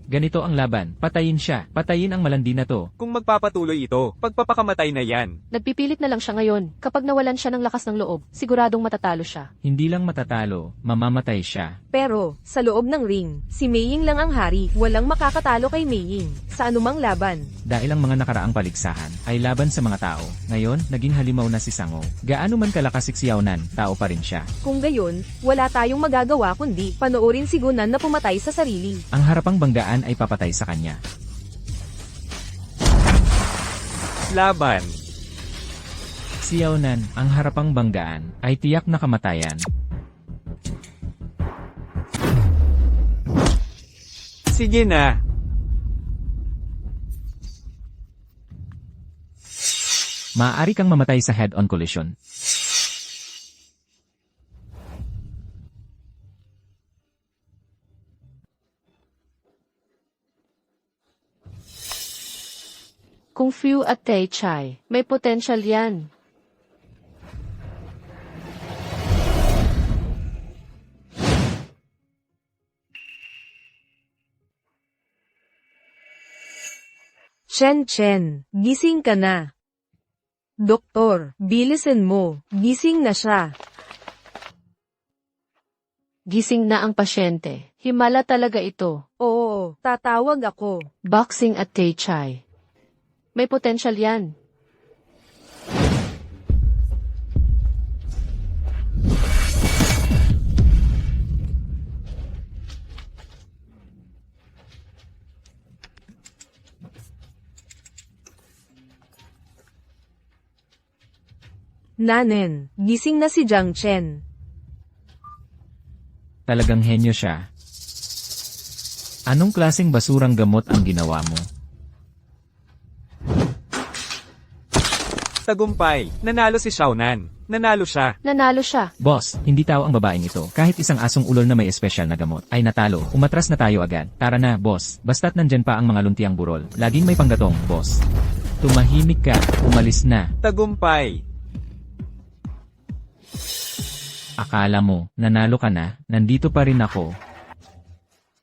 Ganito ang laban. Patayin siya. Patayin ang malandi na to. Kung magpapatuloy ito, pagpapakamatay na yan. Nagpipilit na lang siya ngayon. Kapag nawalan siya ng lakas ng loob, siguradong matatalo siya. Hindi lang matatalo, mamamatay siya. Pero, sa loob ng ring, si Mei Ying lang ang hari. Walang makakatalo kay Mei Ying sa anumang laban. Dahil ang mga nakaraang paligsahan ay laban sa mga tao. Ngayon, naging halimaw na si Sango. Gaano man kalakas si Xiaonan, tao pa rin siya. Kung gayon, wala tayong magagawa kundi panoorin si Gunan na pumatay sa sarili. Ang harapang banggaan ay papatay sa kanya. Laban. Xiaonan, ang harapang banggaan, ay tiyak na kamatayan. Sige na. Maaari kang mamatay sa head-on collision. Kung Fu at Tai Chai, may potential yan. Chen, gising ka na. Doktor, bilisin mo, gising na siya. Gising na ang pasyente. Himala talaga ito. Oo, tatawag ako. Boxing at Tai Chai. May potential yan. Nanen, gising na si Jiang Chen. Talagang henyo siya. Anong klaseng basurang gamot ang ginawa mo? Tagumpay. Nanalo si Xiaonan. Nanalo siya. Nanalo siya. Boss, hindi tao ang babaeng ito. Kahit isang asong ulol na may espesyal na gamot ay natalo. Umatras na tayo agad. Tara na, boss. Basta't nandyan pa ang mga luntiang burol. Laging may panggatong, boss. Tumahimik ka. Umalis na. Tagumpay. Akala mo, nanalo ka na, nandito pa rin ako.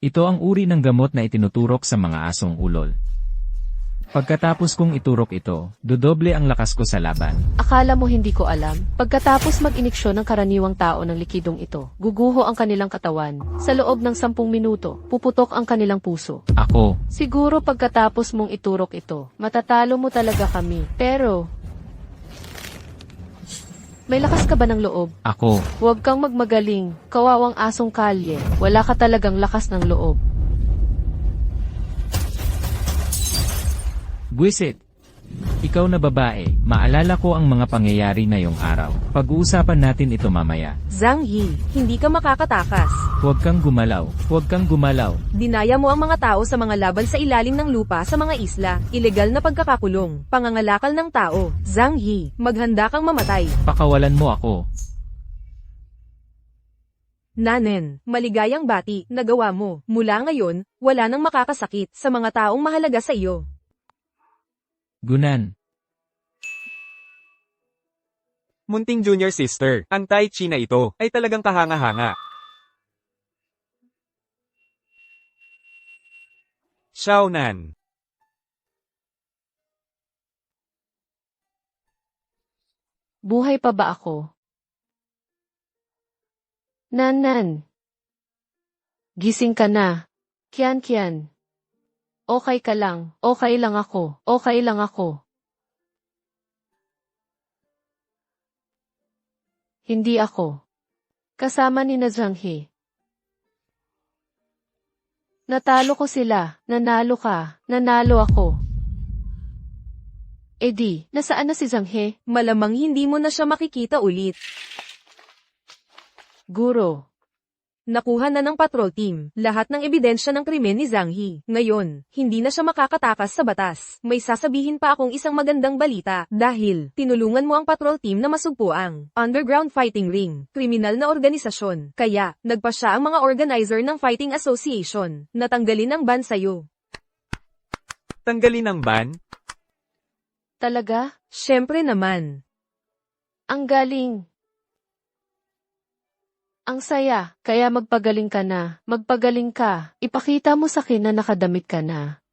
Ito ang uri ng gamot na itinuturok sa mga asong ulol. Pagkatapos kong iturok ito, dodoble ang lakas ko sa laban. Akala mo hindi ko alam? Pagkatapos mag-iniksyon ng karaniwang tao ng likidong ito, guguho ang kanilang katawan. Sa loob ng 10 minuto, puputok ang kanilang puso. Ako, Siguro pagkatapos mong iturok ito, matatalo mo talaga kami. Pero, may lakas ka ba ng loob? ako, Huwag kang magmagaling, kawawang asong kalye. Wala ka talagang lakas ng loob. Buwisit. Ikaw na babae, maalala ko ang mga pangyayari ngayong araw. Pag-uusapan natin ito mamaya. Zhang Yi, hindi ka makakatakas. Huwag kang gumalaw, huwag kang gumalaw. Dinaya mo ang mga tao sa mga laban sa ilalim ng lupa sa mga isla. Ilegal na pagkakakulong. Pangangalakal ng tao. Zhang Yi, maghanda kang mamatay. Pakawalan mo ako. Nanen, maligayang bati, nagawa mo. Mula ngayon, wala nang makakasakit sa mga taong mahalaga sa iyo. Gunan. Munting junior sister. Ang Tai Chi na ito ay talagang kahanga-hanga. Xiaonan. Buhay pa ba ako? Nan. Gising ka na. Kian. Okay ka lang. Okay lang ako. Okay lang ako. Hindi ako. Kasama ni na Zhang He. Natalo ko sila. Nanalo ka. Nanalo ako. Eh di, nasaan na si Zhang He? Malamang hindi mo na siya makikita ulit. Guro. Nakuha na ng patrol team lahat ng ebidensya ng krimen ni Zhang He. Ngayon, hindi na siya makakatakas sa batas. May sasabihin pa akong isang magandang balita dahil tinulungan mo ang patrol team na masugpo ang Underground Fighting Ring, kriminal na organisasyon. Kaya, nagpa siya ang mga organizer ng Fighting Association na tanggalin ang ban sa'yo. Tanggalin ang ban? Talaga? Syempre naman. Ang galing. Ang saya, kaya magpagaling ka na. Magpagaling ka. Ipakita mo sa akin na nakadamit ka na.